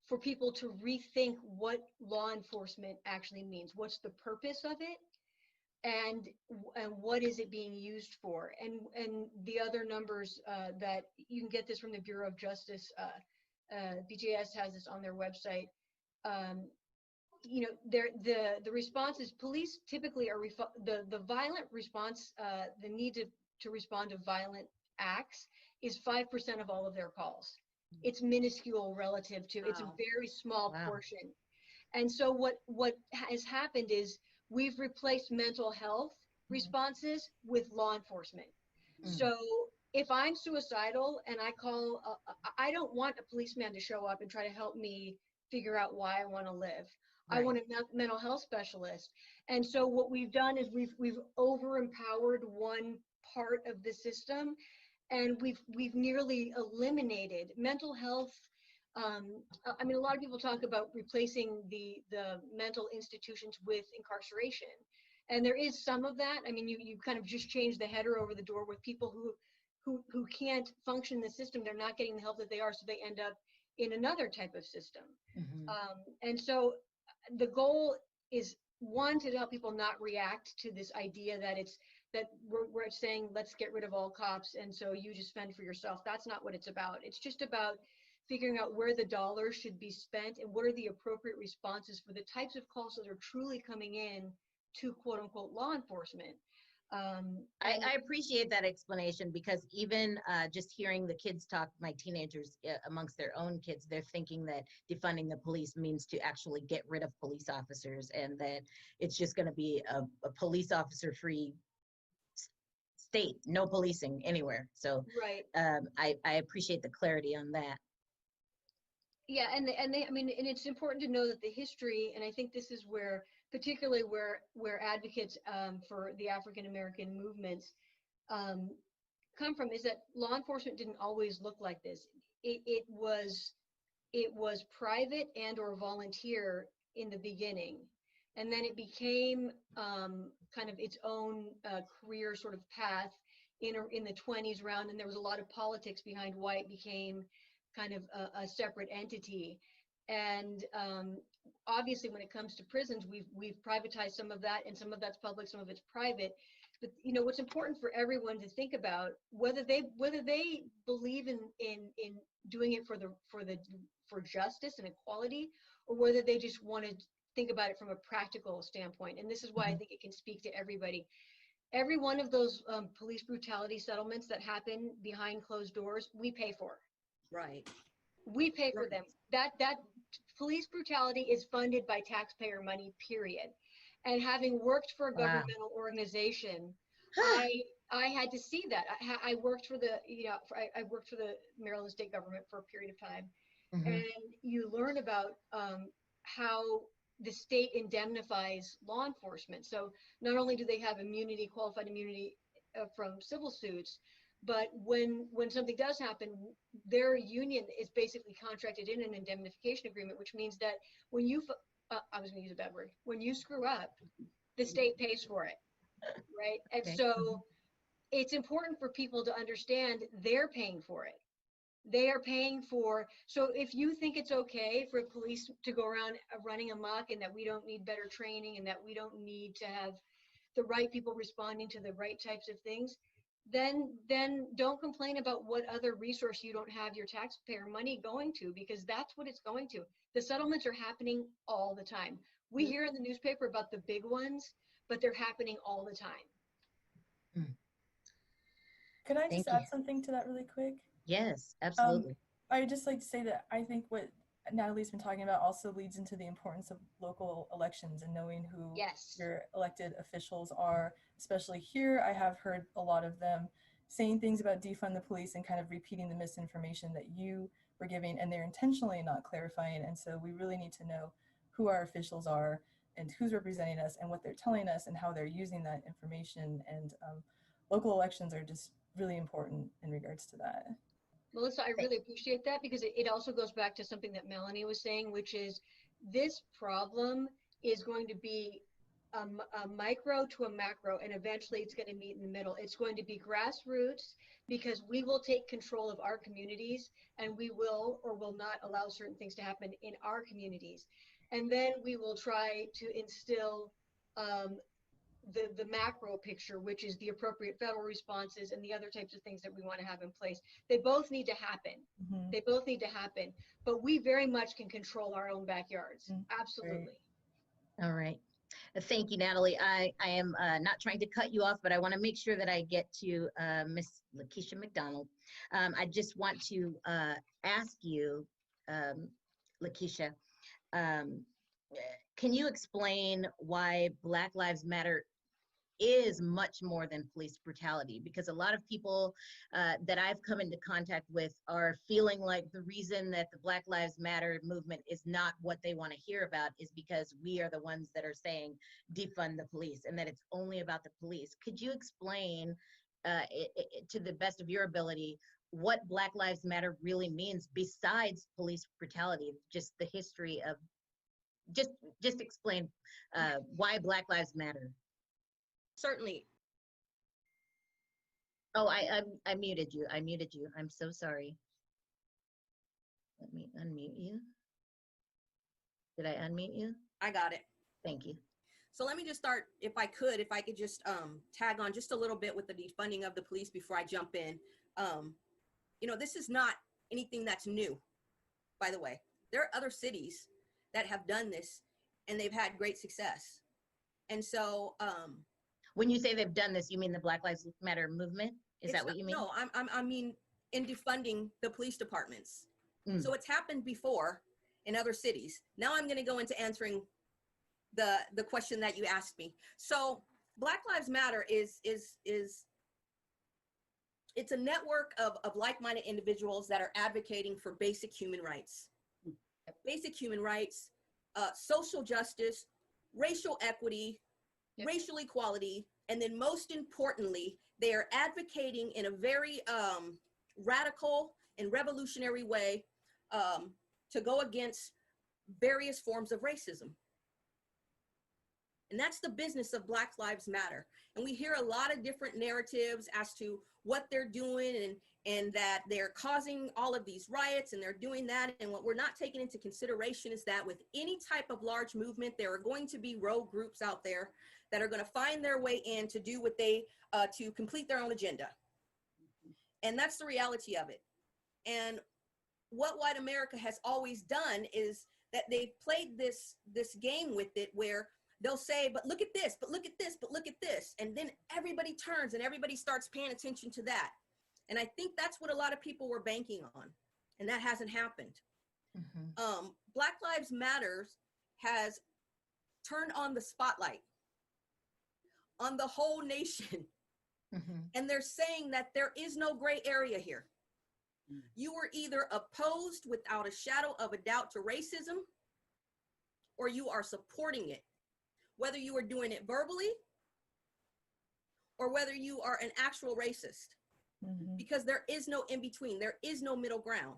for people to rethink what law enforcement actually means. What's the purpose of it? And what is it being used for? And the other numbers that you can get this from the Bureau of Justice, BJS has this on their website. You know, the response is police typically are the violent response, the need to respond to violent acts is 5% of all of their calls. It's minuscule relative to, it's a Wow. very small Wow. portion. And so what has happened is we've replaced mental health responses with law enforcement. Mm. So if I'm suicidal and I call, I don't want a policeman to show up and try to help me figure out why I want to live. I Right. want a mental health specialist. And so what we've done is we've over empowered one part of the system, and we've nearly eliminated mental health. I mean, a lot of people talk about replacing the mental institutions with incarceration, and there is some of that. I mean, you kind of just change the header over the door with people who can't function in the system. They're not getting the help that they are, so they end up in another type of system. Mhm. And so the goal is, one, to help people not react to this idea that we're saying let's get rid of all cops and so you just fend for yourself. That's not what it's about. It's just about figuring out where the dollars should be spent and what are the appropriate responses for the types of calls that are truly coming in to quote unquote law enforcement. I appreciate that explanation, because even just hearing the kids talk, my teenagers amongst their own kids, they're thinking that defunding the police means to actually get rid of police officers, and that it's just going to be a police officer free state, no policing anywhere. So Right. I appreciate the clarity on that. Yeah, and I mean, and it's important to know that the history, and I think this is where, particularly where advocates for the African American movements come from, is that law enforcement didn't always look like this. It was private and or volunteer in the beginning, and then it became kind of its own career sort of path in the 20s round, and there was a lot of politics behind why it became kind of a separate entity. And obviously when it comes to prisons, we've privatized some of that, and some of that's public, some of it's private. But you know, what's important for everyone to think about, whether they believe in doing it for justice and equality, or whether they just want to think about it from a practical standpoint. And this is why I think it can speak to everybody. Every one of those police brutality settlements that happen behind closed doors, we pay for. Right. We pay for Right. them. That police brutality is funded by taxpayer money, period. And having worked for a Wow. governmental organization, I had to see that. I worked for the, you know, I worked for the Maryland state government for a period of time. Mhm. And you learn about how the state indemnifies law enforcement. So not only do they have immunity, qualified immunity from civil suits, but when something does happen, their union is basically contracted in an indemnification agreement, which means that when you, I was going to use a bad word, when you screw up, the state pays for it, right? And Okay. so it's important for people to understand they're paying for it. They are paying for, so if you think it's okay for police to go around running amok, and that we don't need better training, and that we don't need to have the right people responding to the right types of things, then don't complain about what other resource you don't have your taxpayer money going to, because that's what it's going to. The settlements are happening all the time. We hear in the newspaper about the big ones, but they're happening all the time. Could I Thank just you. add something to that really quick? Yes, absolutely. I would just like to say that I think what Natalie's been talking about also leads into the importance of local elections and knowing who Yes. your elected officials are. Especially here, I have heard a lot of them saying things about defund the police and kind of repeating the misinformation that you were giving, and they're intentionally not clarifying. And so we really need to know who our officials are and who's representing us and what they're telling us and how they're using that information. And local elections are just really important in regards to that. Melissa, I really appreciate that, because it also goes back to something that Melanie was saying, which is this problem is going to be a micro to a macro, and eventually it's going to meet in the middle. It's going to be grassroots, because we will take control of our communities, and we will or will not allow certain things to happen in our communities. And then we will try to instill the macro picture, which is the appropriate federal responses and the other types of things that we want to have in place. They both need to happen. Mm-hmm. They both need to happen, but we very much can control our own backyards. Mm, Absolutely. All right. Thank you, Natalie. I am not trying to cut you off, but I want to make sure that I get to Miss LaKiesha McDonald. I just want to ask you, LaKiesha, um, can you explain why Black Lives Matter is much more than police brutality? Because a lot of people that I've come into contact with are feeling like the reason that the Black Lives Matter movement is not what they want to hear about is because we are the ones that are saying defund the police and that it's only about the police. Could you explain to the best of your ability what Black Lives Matter really means besides police brutality, just the history of, just explain why Black Lives Matter. Certainly. Oh, I muted you. I muted you. I'm so sorry. Let me unmute you. Did I unmute you? I got it. Thank you. So let me just start, if I could just tag on just a little bit with the defunding of the police before I jump in. You know, this is not anything that's new, by the way. There are other cities that have done this and they've had great success. And so, when you say they've done this, you mean the Black Lives Matter movement? Is that what you mean? No, I mean in defunding the police departments. Mm. So it's happened before in other cities. Now I'm going to go into answering the question that you asked me. So Black Lives Matter is it's a network of like-minded individuals that are advocating for basic human rights. Basic human rights, social justice, racial equity, Yep. racial equality, and then most importantly, they are advocating in a very radical and revolutionary way to go against various forms of racism. And that's the business of Black Lives Matter. And we hear a lot of different narratives as to what they're doing and that they're causing all of these riots and they're doing that. And what we're not taking into consideration is that with any type of large movement, there are going to be rogue groups out there that are going to find their way in to do what they, to complete their own agenda. And that's the reality of it. And what white America has always done is that they've played this game with it where they'll say, but look at this, but look at this, but look at this. And then everybody turns and everybody starts paying attention to that. And I think that's what a lot of people were banking on. And that hasn't happened. Mm-hmm. Black Lives Matter has turned on the spotlight on the whole nation. Mm-hmm. And they're saying that there is no gray area here. Mm. You are either opposed without a shadow of a doubt to racism, or you are supporting it, whether you are doing it verbally or whether you are an actual racist, because there is no in between. There is no middle ground.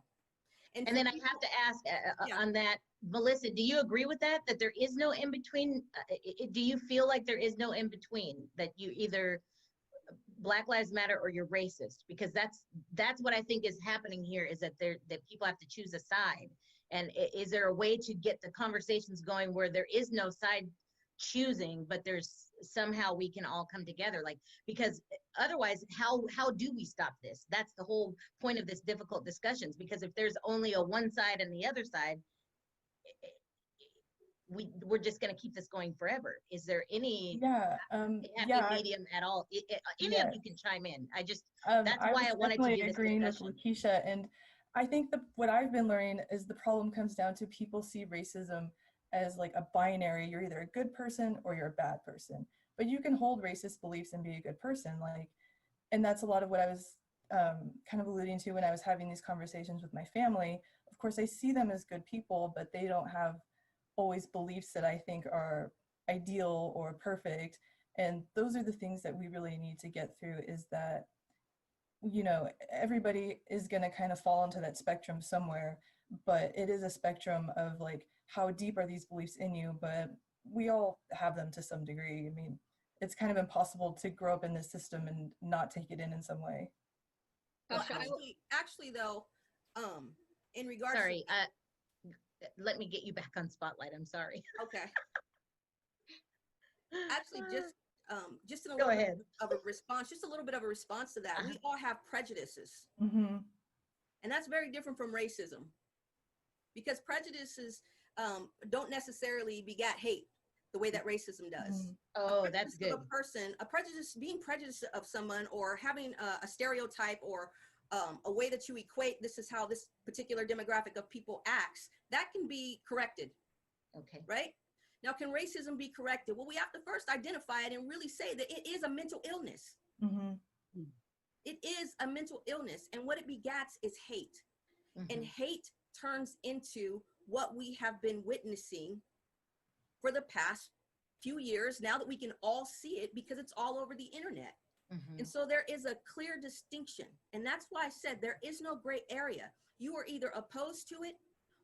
And then I have to ask Yeah. on that, Melissa, do you agree with that there is no in between? Do you feel like there is no in between, that you either Black Lives Matter or you're racist? Because that's what I think is happening here, is that people have to choose a side. And is there a way to get the conversations going where there is no side choosing, but there's somehow we can all come together? Like, because otherwise, how do we stop this? That's the whole point of this difficult discussions, because if there's only a one side and the other side, we're just going to keep this going forever. Is there any happy medium at all? Any of you can chime in. That's why I wanted to do this agreeing discussion. with LaKiesha, and I think what I've been learning is the problem comes down to people see racism as like a binary. You're either a good person or you're a bad person, but you can hold racist beliefs and be a good person. And that's a lot of what I was kind of alluding to when I was having these conversations with my family. Of course, I see them as good people, but they don't have always beliefs that I think are ideal or perfect. And those are the things that we really need to get through, is that, you know, everybody is going to kind of fall into that spectrum somewhere, but it is a spectrum of like, how deep are these beliefs in you? But we all have them to some degree. I mean, it's kind of impossible to grow up in this system and not take it in some way. Well, actually though, in regards Sorry, let me get you back on spotlight. I'm sorry. Okay. Actually, just in a Go little ahead. bit of a response, just a little bit of a response to that. We all have prejudices, Mm-hmm. and that's very different from racism, because prejudices don't necessarily begat hate. the way that racism does. Oh, that's good. A person, being prejudiced of someone, or having a stereotype, or a way that you equate, this is how this particular demographic of people acts, that can be corrected. Okay. Right? Now, can racism be corrected? Well, we have to first identify it and really say that it is a mental illness. It is a mental illness. And what it begats is hate. And hate turns into what we have been witnessing for the past few years, now that we can all see it because it's all over the internet. And so there is a clear distinction. And that's why I said there is no gray area. You are either opposed to it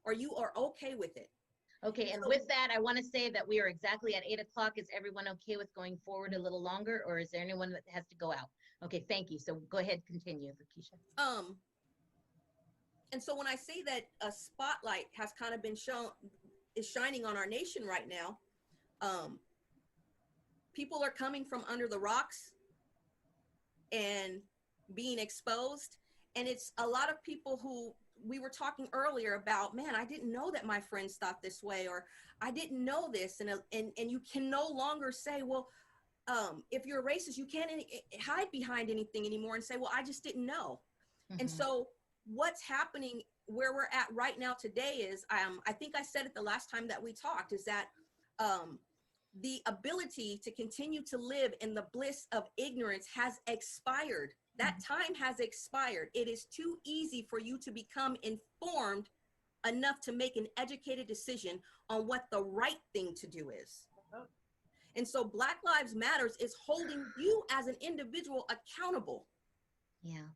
or you are okay with it. Okay, and with that, I want to say that we are exactly at 8 o'clock. Is everyone okay with going forward a little longer, or is there anyone that has to go out? Okay, thank you. So go ahead, continue, LaKiesha. And so when I say that a spotlight has kind of been is shining on our nation right now, people are coming from under the rocks and being exposed. And it's a lot of people who we were talking earlier about, man, I didn't know that my friends thought this way, or I didn't know this. And you can no longer say, well, if you're a racist, you can't hide behind anything anymore and say, well, I just didn't know. And so what's happening where we're at right now today is, I think I said it the last time that we talked, is that the ability to continue to live in the bliss of ignorance has expired. That time has expired. It is too easy for you to become informed enough to make an educated decision on what the right thing to do is. And so Black Lives Matters is holding you as an individual accountable. Yeah.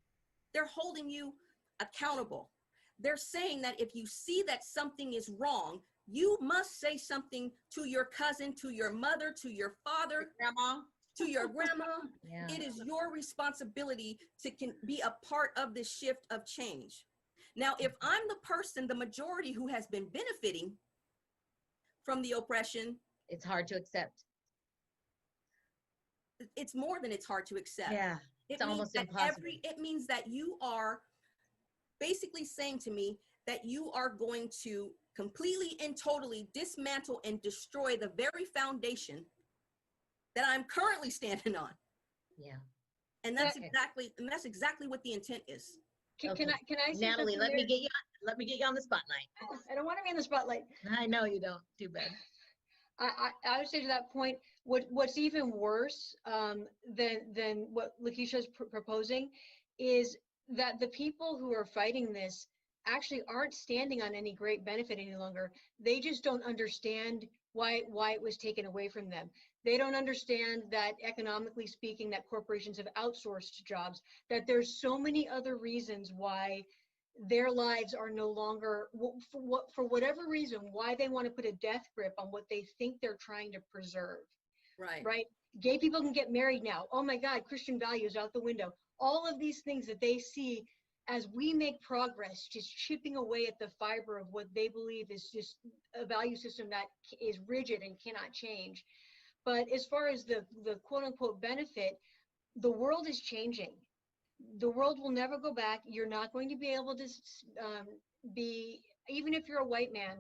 They're holding you accountable. They're saying that if you see that something is wrong, you must say something to your cousin, to your mother, to your father, Grandma. to your grandma. Yeah. It is your responsibility to be a part of this shift of change. Now, if I'm the person, the majority who has been benefiting from the oppression, It's hard to accept. it's more than it's hard to accept. Yeah. It's almost impossible. It means that you are basically saying to me that you are going to completely and totally dismantle and destroy the very foundation that I'm currently standing on. Yeah. And that's exactly what the intent is. Can I say Natalie, something let me there? get you on the spotlight. I don't want to be in the spotlight. I know you don't. Too bad. I would say to that point, what's even worse than what LaKiesha's proposing is that the people who are fighting this actually aren't standing on any great benefit any longer. They just don't understand why it was taken away from them. They don't understand that, economically speaking, that corporations have outsourced jobs, that there's so many other reasons why their lives are no longer, for whatever reason, why they want to put a death grip on what they think they're trying to preserve. Right? Gay people can get married now. Oh my God, Christian values out the window. All of these things that they see as we make progress, just chipping away at the fiber of what they believe is just a value system that is rigid and cannot change. But as far as the quote unquote benefit, the world is changing. The world will never go back. You're not going to be able to be, even if you're a white man,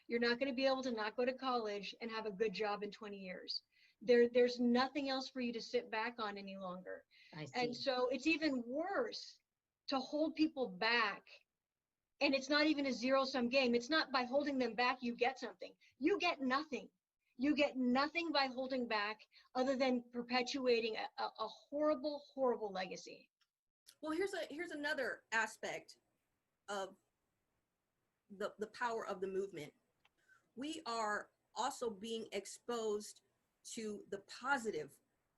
you're not going to be able to not go to college and have a good job in 20 years. There's nothing else for you to sit back on any longer. I see. And so it's even worse to hold people back. And it's not even a zero-sum game. It's not by holding them back you get something. You get nothing. You get nothing by holding back other than perpetuating a horrible, horrible legacy. Well, here's another aspect of the power of the movement. We are also being exposed to the positive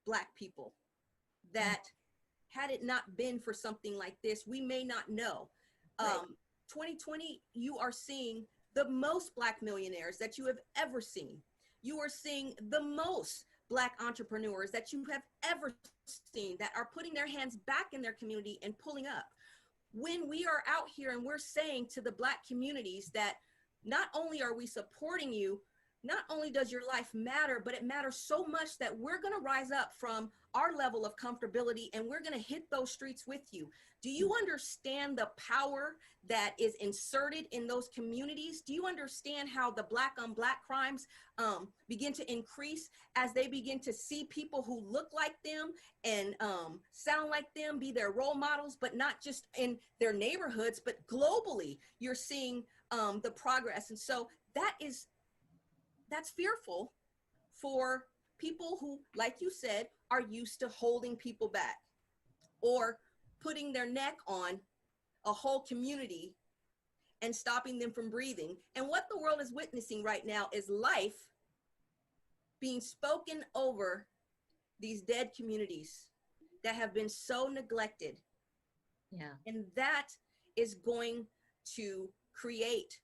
Black people that, had it not been for something like this, we may not know. Right. 2020, you are seeing the most Black millionaires that you have ever seen. You are seeing the most Black entrepreneurs that you have ever seen that are putting their hands back in their community and pulling up. When we are out here and we're saying to the Black communities that not only are we supporting you, not only does your life matter, but it matters so much that we're going to rise up from our level of comfortability and we're going to hit those streets with you. Do you understand the power that is inserted in those communities? Do you understand how the Black on Black crimes begin to increase as they begin to see people who look like them and sound like them be their role models, but not just in their neighborhoods, but globally, you're seeing the progress. And so that's fearful for people who, like you said, are used to holding people back or putting their neck on a whole community and stopping them from breathing. And what the world is witnessing right now is life being spoken over these dead communities that have been so neglected. Yeah. And that is going to create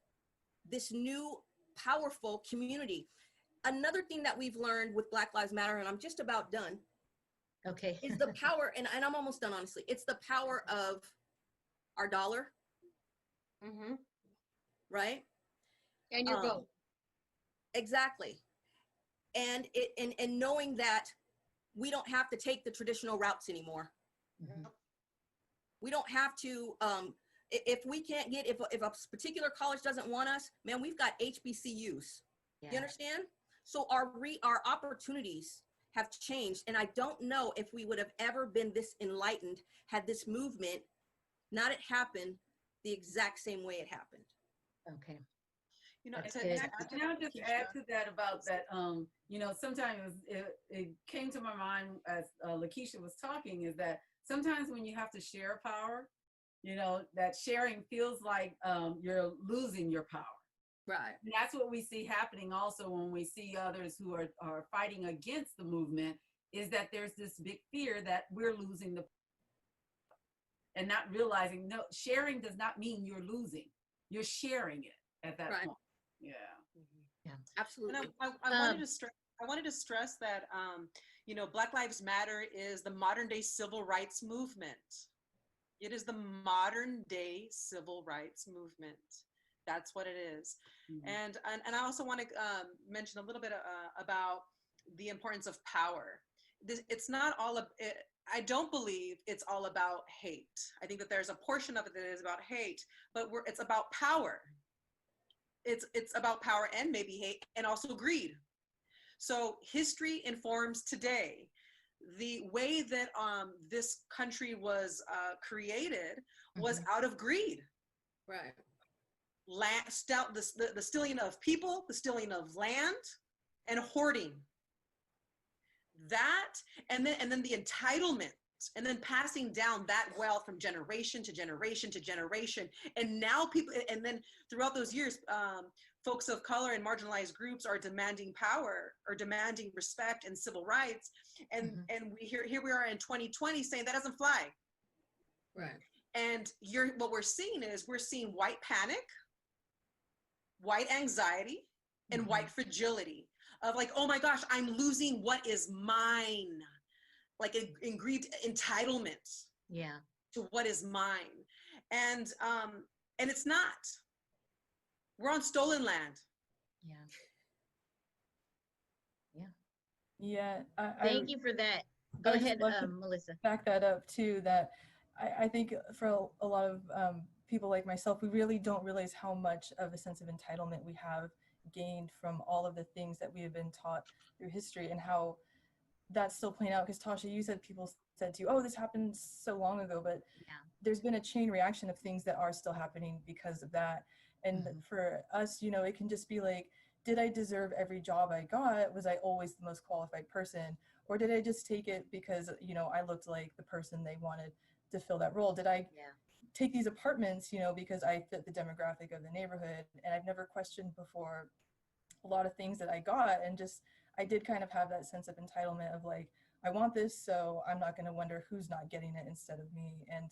this new powerful community. Another thing that we've learned with Black Lives Matter, and I'm just about done, Okay. is the power, and I'm almost done, honestly. It's the power of our dollar, Mm-hmm. right? And your vote. Exactly. And knowing that we don't have to take the traditional routes anymore. Mhm. We don't have to, if we can't get, if a particular college doesn't want us, man, we've got HBCUs. Yeah. You understand? So our opportunities have changed. And I don't know if we would have ever been this enlightened had this movement not happened the exact same way it happened. Okay. You know, That's to good. add to Can I that, just LaKiesha, add to that about that, you know, sometimes it came to my mind as LaKiesha was talking, is that sometimes when you have to share power, you know, that sharing feels like you're losing your power. Right. And that's what we see happening also when we see others who are fighting against the movement, is that there's this big fear that we're losing the, and not realizing, no, sharing does not mean you're losing. You're sharing it at that Right. point. Yeah. Yeah. Absolutely. and I wanted to stress that, you know, Black Lives Matter is the modern day civil rights movement. It is the modern day civil rights movement. That's what it is. Mhm. And I also want to mention a little bit about the importance of power. It's not all I don't believe it's all about hate. I think that there's a portion of it that is about hate, but it's about power. It's about power and maybe hate and also greed. So history informs today. The way that this country was created was out of greed. Right. The stealing of people, the stealing of land, and hoarding. That, and then the entitlement, and then passing down that wealth from generation to generation to generation. And now people, and then throughout those years, folks of color and marginalized groups are demanding power or demanding respect and civil rights. And and here we are in 2020 saying that doesn't fly. Right. And what we're seeing is white panic, white anxiety, and white fragility of like, oh my gosh, I'm losing what is mine. Like in greed, entitlement. Yeah. To what is mine. And it's not. We're on stolen land. Yeah. Yeah. Thank you for that. Go I would ahead, just love to Melissa. back that up too, that I think for a lot of people like myself, we really don't realize how much of a sense of entitlement we have gained from all of the things that we have been taught through history, and how that's still playing out. Because Tasha, you said people said to you, oh, this happened so long ago, but Yeah. there's been a chain reaction of things that are still happening because of that. And for us, you know, it can just be like, did I deserve every job I got? Was I always the most qualified person? Or did I just take it because, you know, I looked like the person they wanted to fill that role? Did I take these apartments, you know, because I fit the demographic of the neighborhood? And I've never questioned before a lot of things that I got. And just, I did kind of have that sense of entitlement of like, I want this, so I'm not going to wonder who's not getting it instead of me. And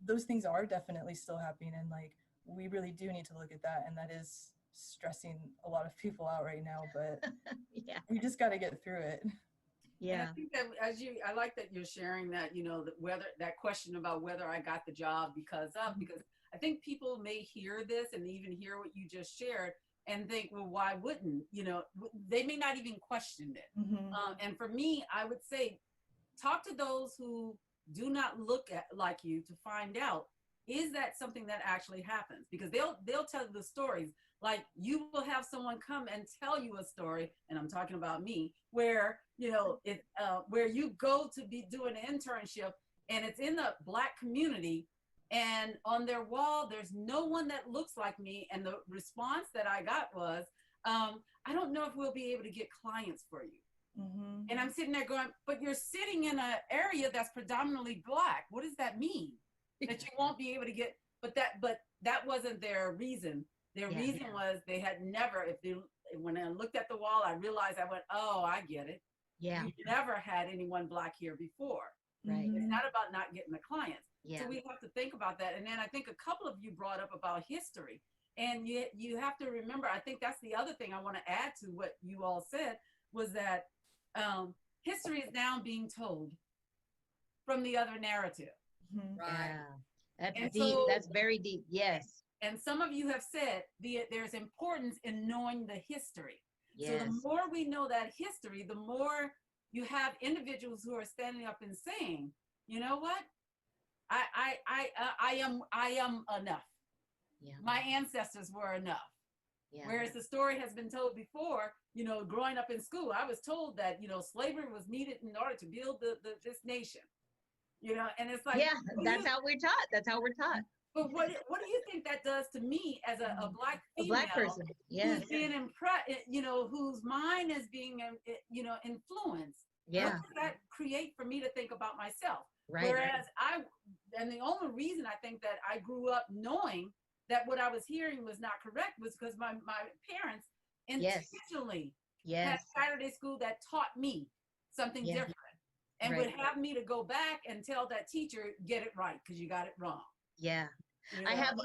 those things are definitely still happening. And like, we really do need to look at that. And that is stressing a lot of people out right now, but we just got to get through it. Yeah. And I think that I like that you're sharing that, you know, that question about whether I got the job because I think people may hear this and even hear what you just shared, and think, well, why wouldn't, they may not even question it. And for me, I would say, talk to those who do not look like you to find out, is that something that actually happens? Because they'll tell the stories. Like, you will have someone come and tell you a story, and I'm talking about me, where, where you go to be doing an internship, and it's in the Black community, and on their wall, there's no one that looks like me. And the response that I got was, I don't know if we'll be able to get clients for you. And I'm sitting there going, but you're sitting in an area that's predominantly Black. What does that mean? That you won't be able to get, but that wasn't their reason. Their reason was they had never, when I looked at the wall, I realized, I went, oh, I get it. Yeah. You never had anyone Black here before. Right. It's not about not getting the clients. Yeah. So we have to think about that. And then I think a couple of you brought up about history. And you have to remember, I think that's the other thing I want to add to what you all said, was that history is now being told from the other narrative. Yeah. That's And deep. so, That's very deep. Yes. And some of you have said there's importance in knowing the history. Yes. So the more we know that history, the more you have individuals who are standing up and saying, you know what? I am enough. Yeah. My ancestors were enough. Yeah. Whereas the story has been told before, growing up in school, I was told that, slavery was needed in order to build this nation. And it's like, yeah, that's how we're taught. That's how we're taught. But what do you think that does to me as a Black female, a Black person, yes, who's being impressed, whose mind is being, influenced? Yeah. What does that create for me to think about myself? Right. Whereas and the only reason I think that I grew up knowing that what I was hearing was not correct was because my parents intentionally had Saturday school that taught me something different, and would have me to go back and tell that teacher, get it right, because you got it wrong. Yeah. I have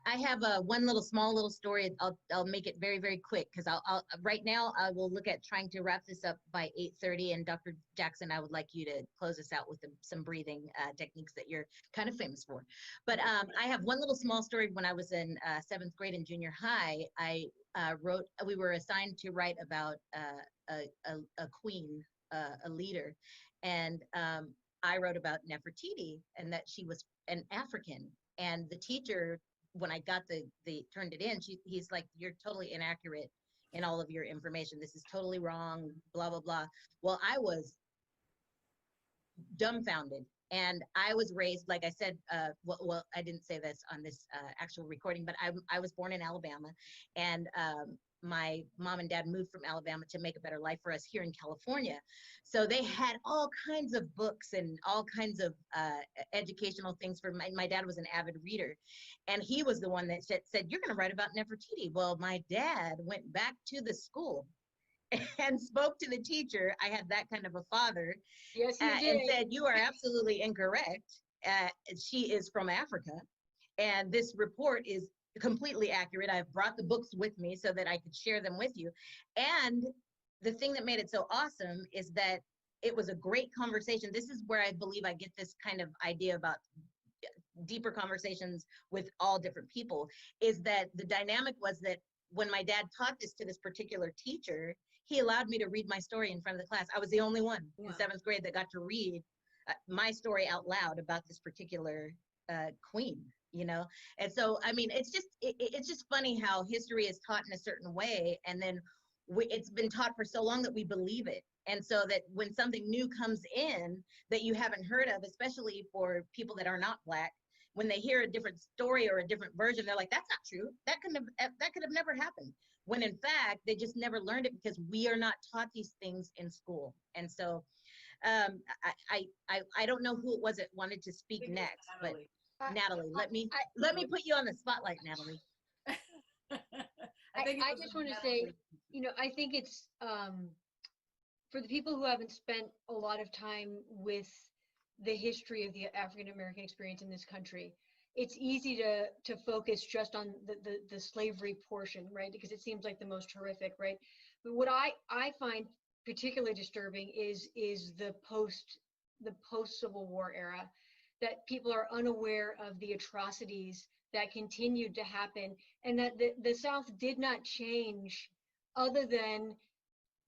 I have one small little story. I'll make it very, very quick, because I'll right now I will look at trying to wrap this up by 8:30. And Dr. Jackson, I would like you to close us out with some breathing techniques that you're kind of famous for. But I have one little small story. When I was in 7th grade in junior high, I wrote. We were assigned to write about a queen, a leader, and I wrote about Nefertiti, and that she was an African. And the teacher, when I got turned it in, he's like, you're totally inaccurate in all of your information. This is totally wrong, blah, blah, blah. Well, I was dumbfounded. And I was raised, like I said, well, I didn't say this on this actual recording, but I was born in Alabama. And my mom and dad moved from Alabama to make a better life for us here in California. So they had all kinds of books and all kinds of educational things. My dad was an avid reader, and he was the one that said, you're going to write about Nefertiti. Well, my dad went back to the school and spoke to the teacher. I had that kind of a father. Yes, he did. And said, you are absolutely incorrect. She is from Africa, and this report is completely accurate. I've brought the books with me so that I could share them with you. And the thing that made it so awesome is that it was a great conversation. This is where I believe I get this kind of idea about deeper conversations with all different people, is that the dynamic was that when my dad taught this to this particular teacher, he allowed me to read my story in front of the class. I was the only one in 7th grade that got to read my story out loud about this particular queen. And so, I mean, it's just funny how history is taught in a certain way, and then it's been taught for so long that we believe it. And so that when something new comes in that you haven't heard of, especially for people that are not Black, when they hear a different story or a different version, they're like, that's not true. That could have never happened. When in fact, they just never learned it because we are not taught these things in school. And so I don't know who it was that wanted to speak next, but Natalie, let me put you on the spotlight, Natalie. I just want to say, I think it's for the people who haven't spent a lot of time with the history of the African American experience in this country, it's easy to focus just on the slavery portion, right? Because it seems like the most horrific, right? But what I find particularly disturbing is the post Civil War era, that people are unaware of the atrocities that continued to happen, and that the South did not change, other than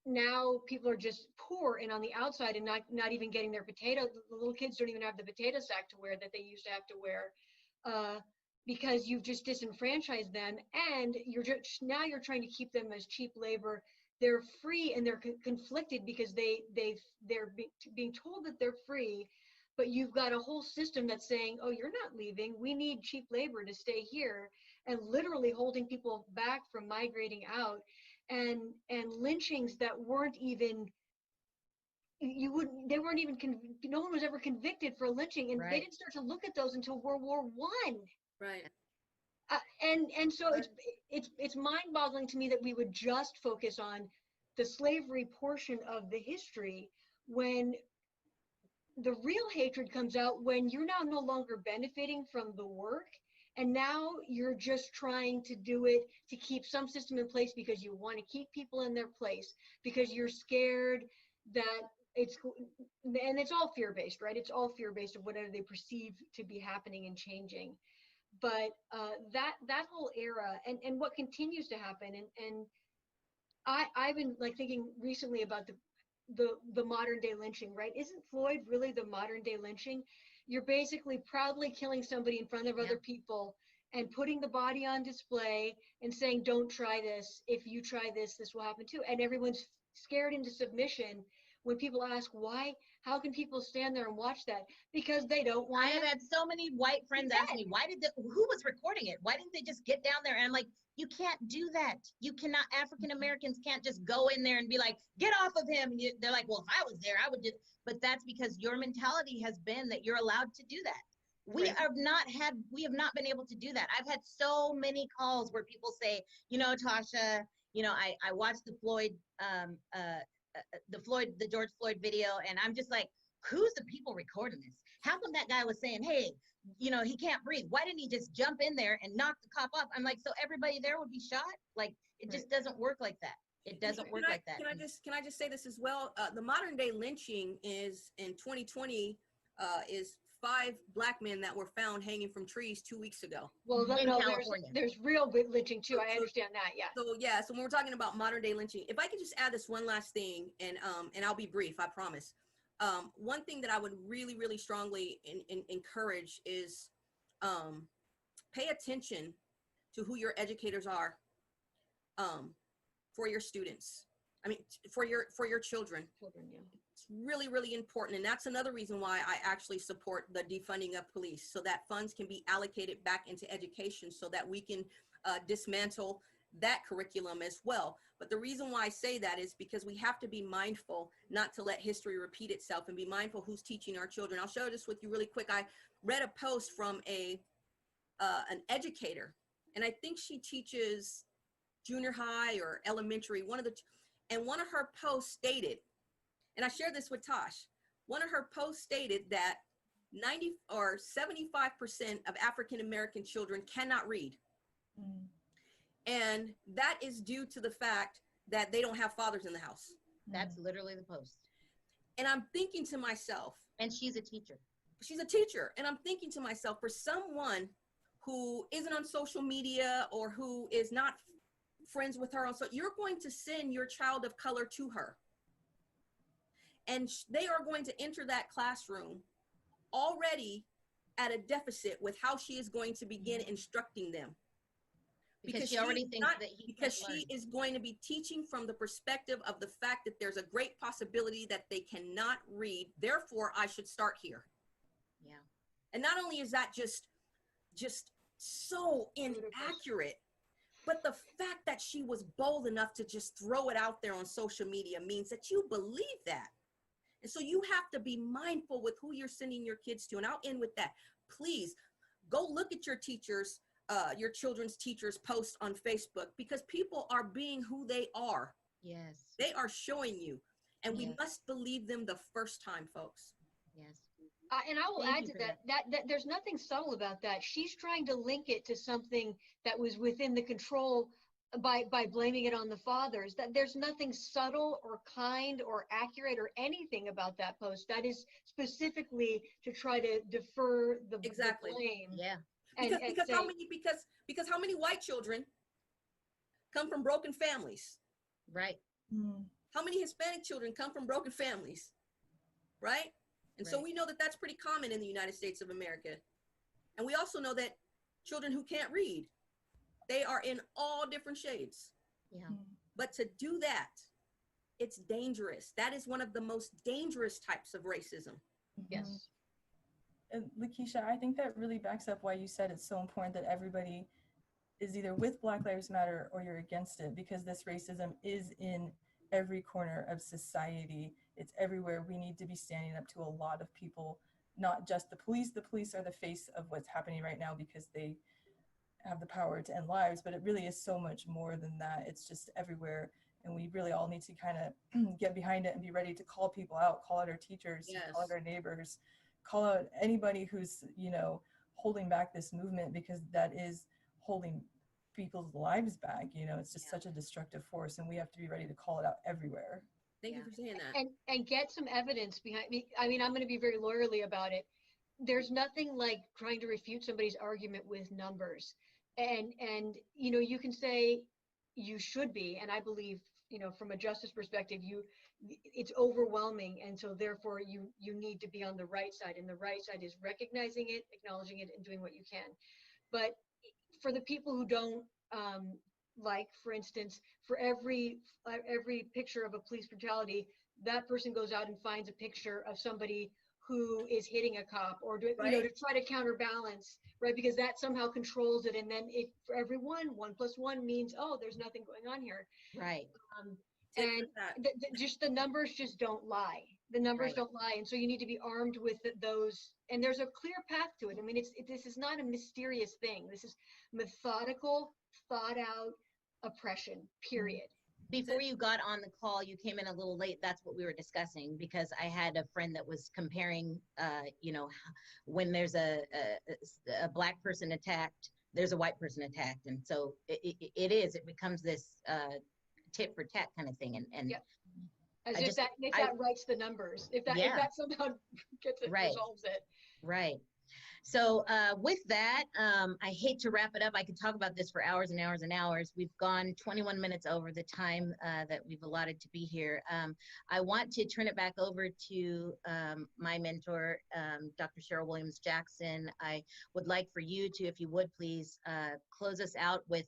now people are just poor and on the outside and not even getting their potato. The little kids don't even have the potato sack to wear that they used to have to wear, because you've just disenfranchised them, and you're trying to keep them as cheap labor. They're free, and they're conflicted because they're being told that they're free, but you've got a whole system that's saying, oh, you're not leaving, we need cheap labor to stay here, and literally holding people back from migrating out, and lynchings that weren't even, no one was ever convicted for lynching, and they didn't start to look at those until World War I. Right. And so it's mind-boggling to me that we would just focus on the slavery portion of the history, when the real hatred comes out when you're now no longer benefiting from the work, and now you're just trying to do it to keep some system in place because you want to keep people in their place, because you're scared that it's all fear-based, right? It's all fear-based of whatever they perceive to be happening and changing. But that whole era, and what continues to happen, and I've been like thinking recently about the modern day lynching, right? Isn't Floyd really the modern day lynching? You're basically proudly killing somebody in front of other people and putting the body on display and saying, don't try this. If you try this, this will happen too. And everyone's scared into submission. When people ask why, how can people stand there and watch that? Because they don't want. I have had so many white friends ask me, who was recording it? Why didn't they just get down there? And I'm like, you can't do that. You cannot, African Americans can't just go in there and be like, get off of him. They're like, well, if I was there, I would just, but that's because your mentality has been that you're allowed to do that. We have not been able to do that. I've had so many calls where people say, Tasha, I watched the George Floyd video, and I'm just like, who's the people recording this? How come that guy was saying, hey, he can't breathe? Why didn't he just jump in there and knock the cop off? I'm like, so everybody there would be shot? Like, it just doesn't work like that. It doesn't work like that. Can I just say this as well? The modern day lynching is in 2020 is 5 Black men that were found hanging from trees 2 weeks ago. Well, there's real lynching too. I understand that. Yeah. So when we're talking about modern day lynching, if I could just add this one last thing, and I'll be brief, I promise. One thing that I would really, really strongly encourage is pay attention to who your educators are for your students. I mean, for your children. It's really, really important. And that's another reason why I actually support the defunding of police, so that funds can be allocated back into education so that we can dismantle that curriculum as well. But the reason why I say that is because we have to be mindful not to let history repeat itself, and be mindful who's teaching our children. I'll share this with you really quick. I read a post from an educator, and I think she teaches junior high or elementary, and one of her posts stated, and I shared this with Tosh, one of her posts stated that 90 or 75% of African American children cannot read. And that is due to the fact that they don't have fathers in the house. That's literally the post. And I'm thinking to myself. And she's a teacher. She's a teacher. And I'm thinking to myself, for someone who isn't on social media or who is not friends with her, so you're going to send your child of color to her. And they are going to enter that classroom already at a deficit with how she is going to begin instructing them. Because she already thinks that she is going to be teaching from the perspective of the fact that there's a great possibility that they cannot read. Therefore, I should start here. Yeah. And not only is that just so inaccurate, but the fact that she was bold enough to just throw it out there on social media means that you believe that. And so you have to be mindful with who you're sending your kids to. And I'll end with that. Please go look at your teachers, your children's teachers' posts on Facebook, because people are being who they are. Yes. They are showing you. And we must believe them the first time, folks. Yes. And I will add to that there's nothing subtle about that. She's trying to link it to something that was within the control by blaming it on the fathers. That there's nothing subtle or kind or accurate or anything about that post. That is specifically to try to defer the blame. Yeah. Because how many white children come from broken families? Right. How many Hispanic children come from broken families? Right? And so we know that that's pretty common in the United States of America. And we also know that children who can't read, they are in all different shades. Yeah. But to do that, it's dangerous. That is one of the most dangerous types of racism. Yes. And LaKiesha, I think that really backs up why you said it's so important that everybody is either with Black Lives Matter or you're against it, because this racism is in every corner of society. It's everywhere. We need to be standing up to a lot of people, not just the police. The police are the face of what's happening right now because they have the power to end lives, but it really is so much more than that. It's just everywhere. And we really all need to kind of get behind it and be ready to call people out, call out our teachers, call out our neighbors, call out anybody who's, you know, holding back this movement, because that is holding people's lives back. You know, it's just such a destructive force, and we have to be ready to call it out everywhere. Thank you for saying that. And get some evidence behind me. I mean, I'm going to be very lawyerly about it. There's nothing like trying to refute somebody's argument with numbers. And you know, you can say you should be, and I believe, you know, from a justice perspective, it's overwhelming, and so therefore you need to be on the right side, and the right side is recognizing it, acknowledging it, and doing what you can. But for the people who don't, like, for instance, for every picture of a police brutality, that person goes out and finds a picture of somebody who is hitting a cop, or you know, to try to counterbalance, right? Because that somehow controls it, and then for every 1 + 1 means, oh, there's nothing going on here, right? And just the numbers just don't lie. The numbers don't lie, and so you need to be armed with those. And there's a clear path to it. I mean, this is not a mysterious thing. This is methodical, thought out oppression. Period. Before you got on the call, you came in a little late. That's what we were discussing, because I had a friend that was comparing, you know, when there's a Black person attacked, there's a white person attacked. And so it becomes this tit for tat kind of thing. And as if that writes the numbers, if that somehow gets it, resolves it. Right. So with that, I hate to wrap it up. I could talk about this for hours and hours and hours. We've gone 21 minutes over the time that we've allotted to be here. I want to turn it back over to my mentor, Dr. Cheryl Williams-Jackson. I would like for you to, if you would please, close us out with,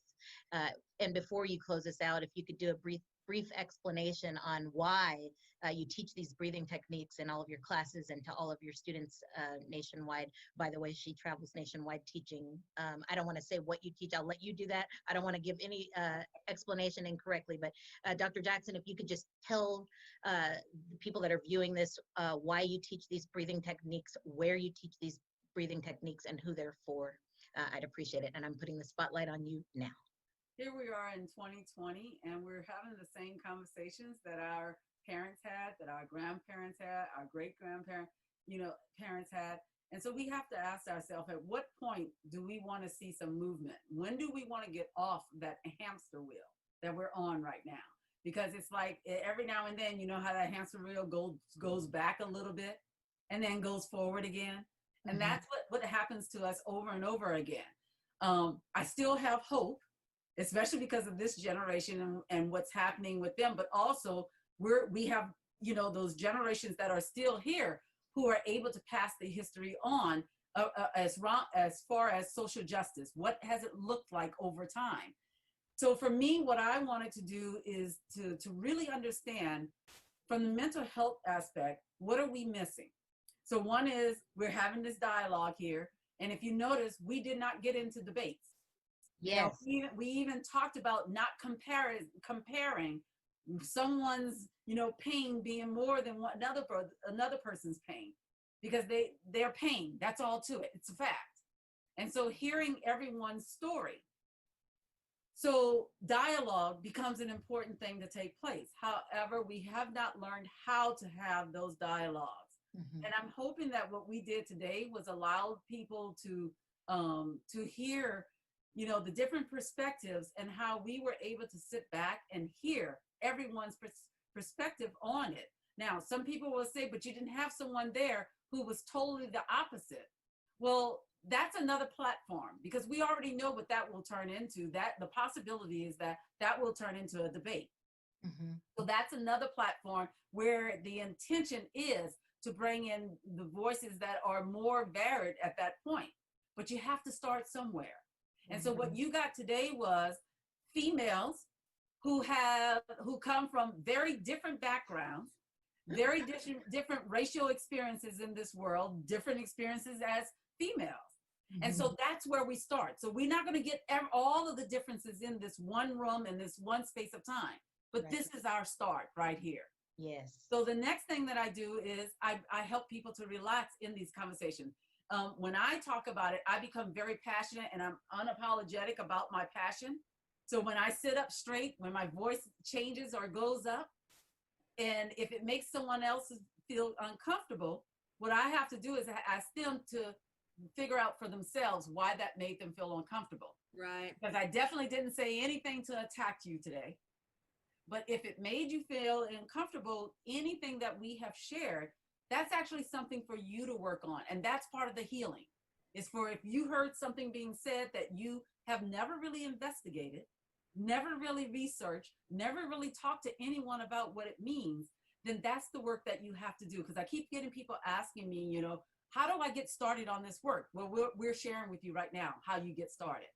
and before you close us out, if you could do a brief explanation on why you teach these breathing techniques in all of your classes and to all of your students nationwide. By the way, she travels nationwide teaching. I don't want to say what you teach. I'll let you do that. I don't want to give any explanation incorrectly, but Dr. Jackson, if you could just tell the people that are viewing this why you teach these breathing techniques, where you teach these breathing techniques, and who they're for, I'd appreciate it. And I'm putting the spotlight on you now. Here we are in 2020, and we're having the same conversations that our parents had, that our grandparents had, our great-grandparents, parents had. And so we have to ask ourselves, at what point do we want to see some movement? When do we want to get off that hamster wheel that we're on right now? Because it's like every now and then, you know how that hamster wheel goes back a little bit and then goes forward again. And that's what happens to us over and over again. I still have hope, especially because of this generation and what's happening with them, but also we have, those generations that are still here who are able to pass the history on as far as social justice. What has it looked like over time? So for me, what I wanted to do is to really understand from the mental health aspect, what are we missing? So one is we're having this dialogue here. And if you notice, we did not get into debates. Yes. We even talked about not comparing someone's, pain being more than another person's pain, because their pain, that's all to it. It's a fact. And so hearing everyone's story. So dialogue becomes an important thing to take place. However, we have not learned how to have those dialogues. And I'm hoping that what we did today was allow people to hear, the different perspectives and how we were able to sit back and hear everyone's perspective on it. Now, some people will say, but you didn't have someone there who was totally the opposite. Well, that's another platform because we already know what that will turn into. That the possibility is that that will turn into a debate. Mm-hmm. So that's another platform where the intention is to bring in the voices that are more varied at that point. But you have to start somewhere. And so what you got today was females who come from very different backgrounds, very different racial experiences in this world, different experiences as females. And so that's where we start. So we're not going to get all of the differences in this one room and this one space of time, but Right. this is our start right here. Yes. So the next thing that I do is I help people to relax in these conversations. When I talk about it, I become very passionate and I'm unapologetic about my passion. So when I sit up straight, when my voice changes or goes up, and if it makes someone else feel uncomfortable, what I have to do is ask them to figure out for themselves why that made them feel uncomfortable. Right. Because I definitely didn't say anything to attack you today. But if it made you feel uncomfortable, anything that we have shared, that's actually something for you to work on. And that's part of the healing. Is for if you heard something being said that you have never really investigated, never really researched, never really talked to anyone about what it means, then that's the work that you have to do. Because I keep getting people asking me, you know, how do I get started on this work? Well, we're sharing with you right now how you get started.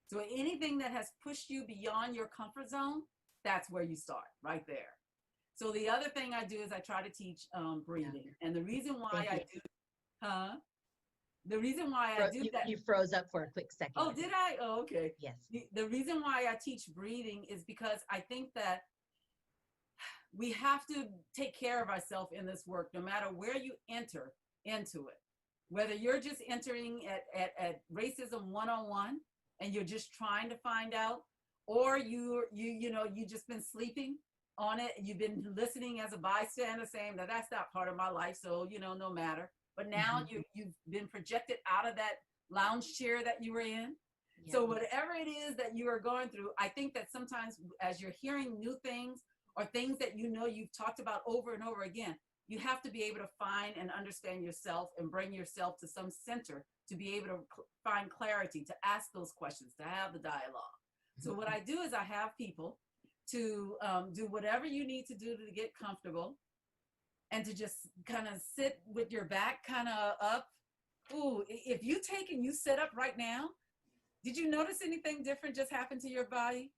So anything that has pushed you beyond your comfort zone, that's where you start, right there. So the other thing I do is I try to teach breathing. And the reason why I do, the reason why I do that. You froze up for a quick second. Oh, did I? Oh, okay. Yes. The reason why I teach breathing is because I think that we have to take care of ourselves in this work, no matter where you enter into it. Whether you're just entering at racism 101 and you're just trying to find out, or you just been sleeping on it. You've been listening as a bystander saying that that's not part of my life. So, no matter. But now you've been projected out of that lounge chair that you were in. Yeah. So whatever it is that you are going through, I think that sometimes as you're hearing new things or things that you've talked about over and over again, you have to be able to find and understand yourself and bring yourself to some center to be able to find clarity, to ask those questions, to have the dialogue. So what I do is I have people to do whatever you need to do to get comfortable and to just kind of sit with your back kind of up. Ooh, if you take and you sit up right now, did you notice anything different just happened to your body?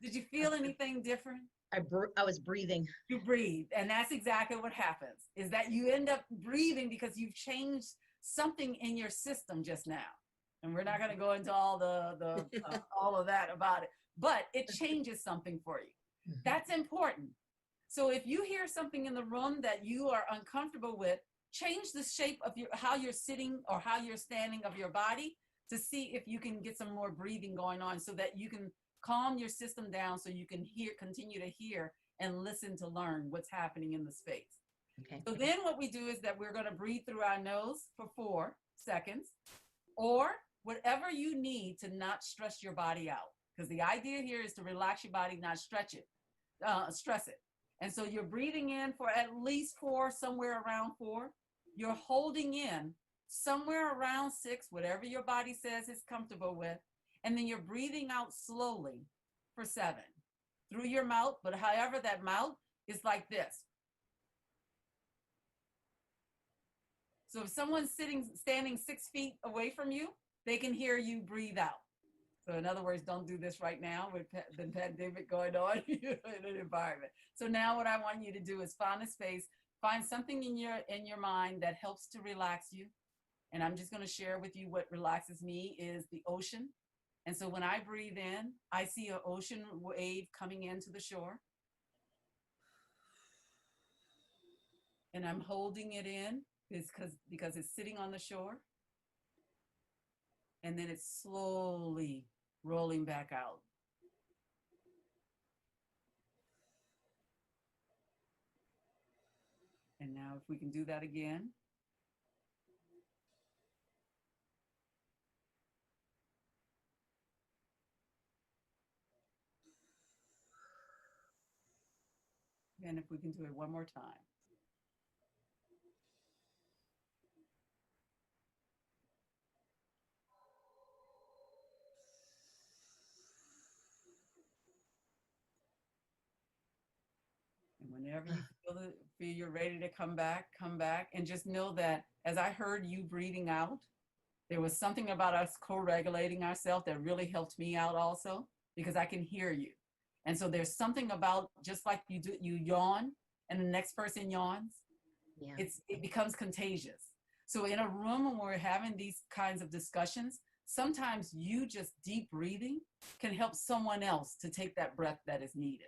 Did you feel anything different? I was breathing. You breathe, and that's exactly what happens, is that you end up breathing because you've changed something in your system just now. And we're not going to go into all the all of that about it, but it changes something for you. That's important. So if you hear something in the room that you are uncomfortable with, change the shape of how you're sitting or how you're standing of your body to see if you can get some more breathing going on so that you can calm your system down so you can continue to hear and listen to learn what's happening in the space. Okay. So then what we do is that we're going to breathe through our nose for 4 seconds, or whatever you need to not stress your body out. Because the idea here is to relax your body, not stress it. And so you're breathing in for at least 4, somewhere around 4. You're holding in somewhere around 6, whatever your body says is comfortable with. And then you're breathing out slowly for 7 through your mouth. But however, that mouth is like this. So if someone's standing 6 feet away from you, they can hear you breathe out. So in other words, don't do this right now with the pandemic going on in an environment. So now what I want you to do is find a space, find something in your mind that helps to relax you. And I'm just going to share with you what relaxes me is the ocean. And so when I breathe in, I see an ocean wave coming into the shore. And I'm holding it in because it's sitting on the shore. And then it's slowly rolling back out. And now if we can do that again. And if we can do it one more time. Whenever you feel you're ready to come back, and just know that as I heard you breathing out, there was something about us co-regulating ourselves that really helped me out also, because I can hear you. And so there's something about, just like you yawn and the next person yawns, Yeah. it becomes contagious. So in a room when we're having these kinds of discussions, sometimes you just deep breathing can help someone else to take that breath that is needed.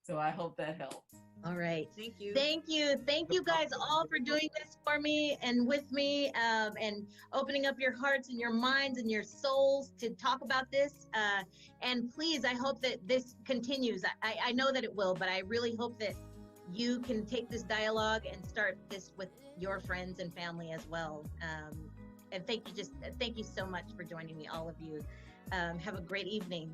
So I hope that helps. All right. Thank you. Thank you. Thank you guys all for doing this for me and with me, and opening up your hearts and your minds and your souls to talk about this. And please, I hope that this continues. I know that it will, but I really hope that you can take this dialogue and start this with your friends and family as well. And thank you so much for joining me, all of you. Have a great evening.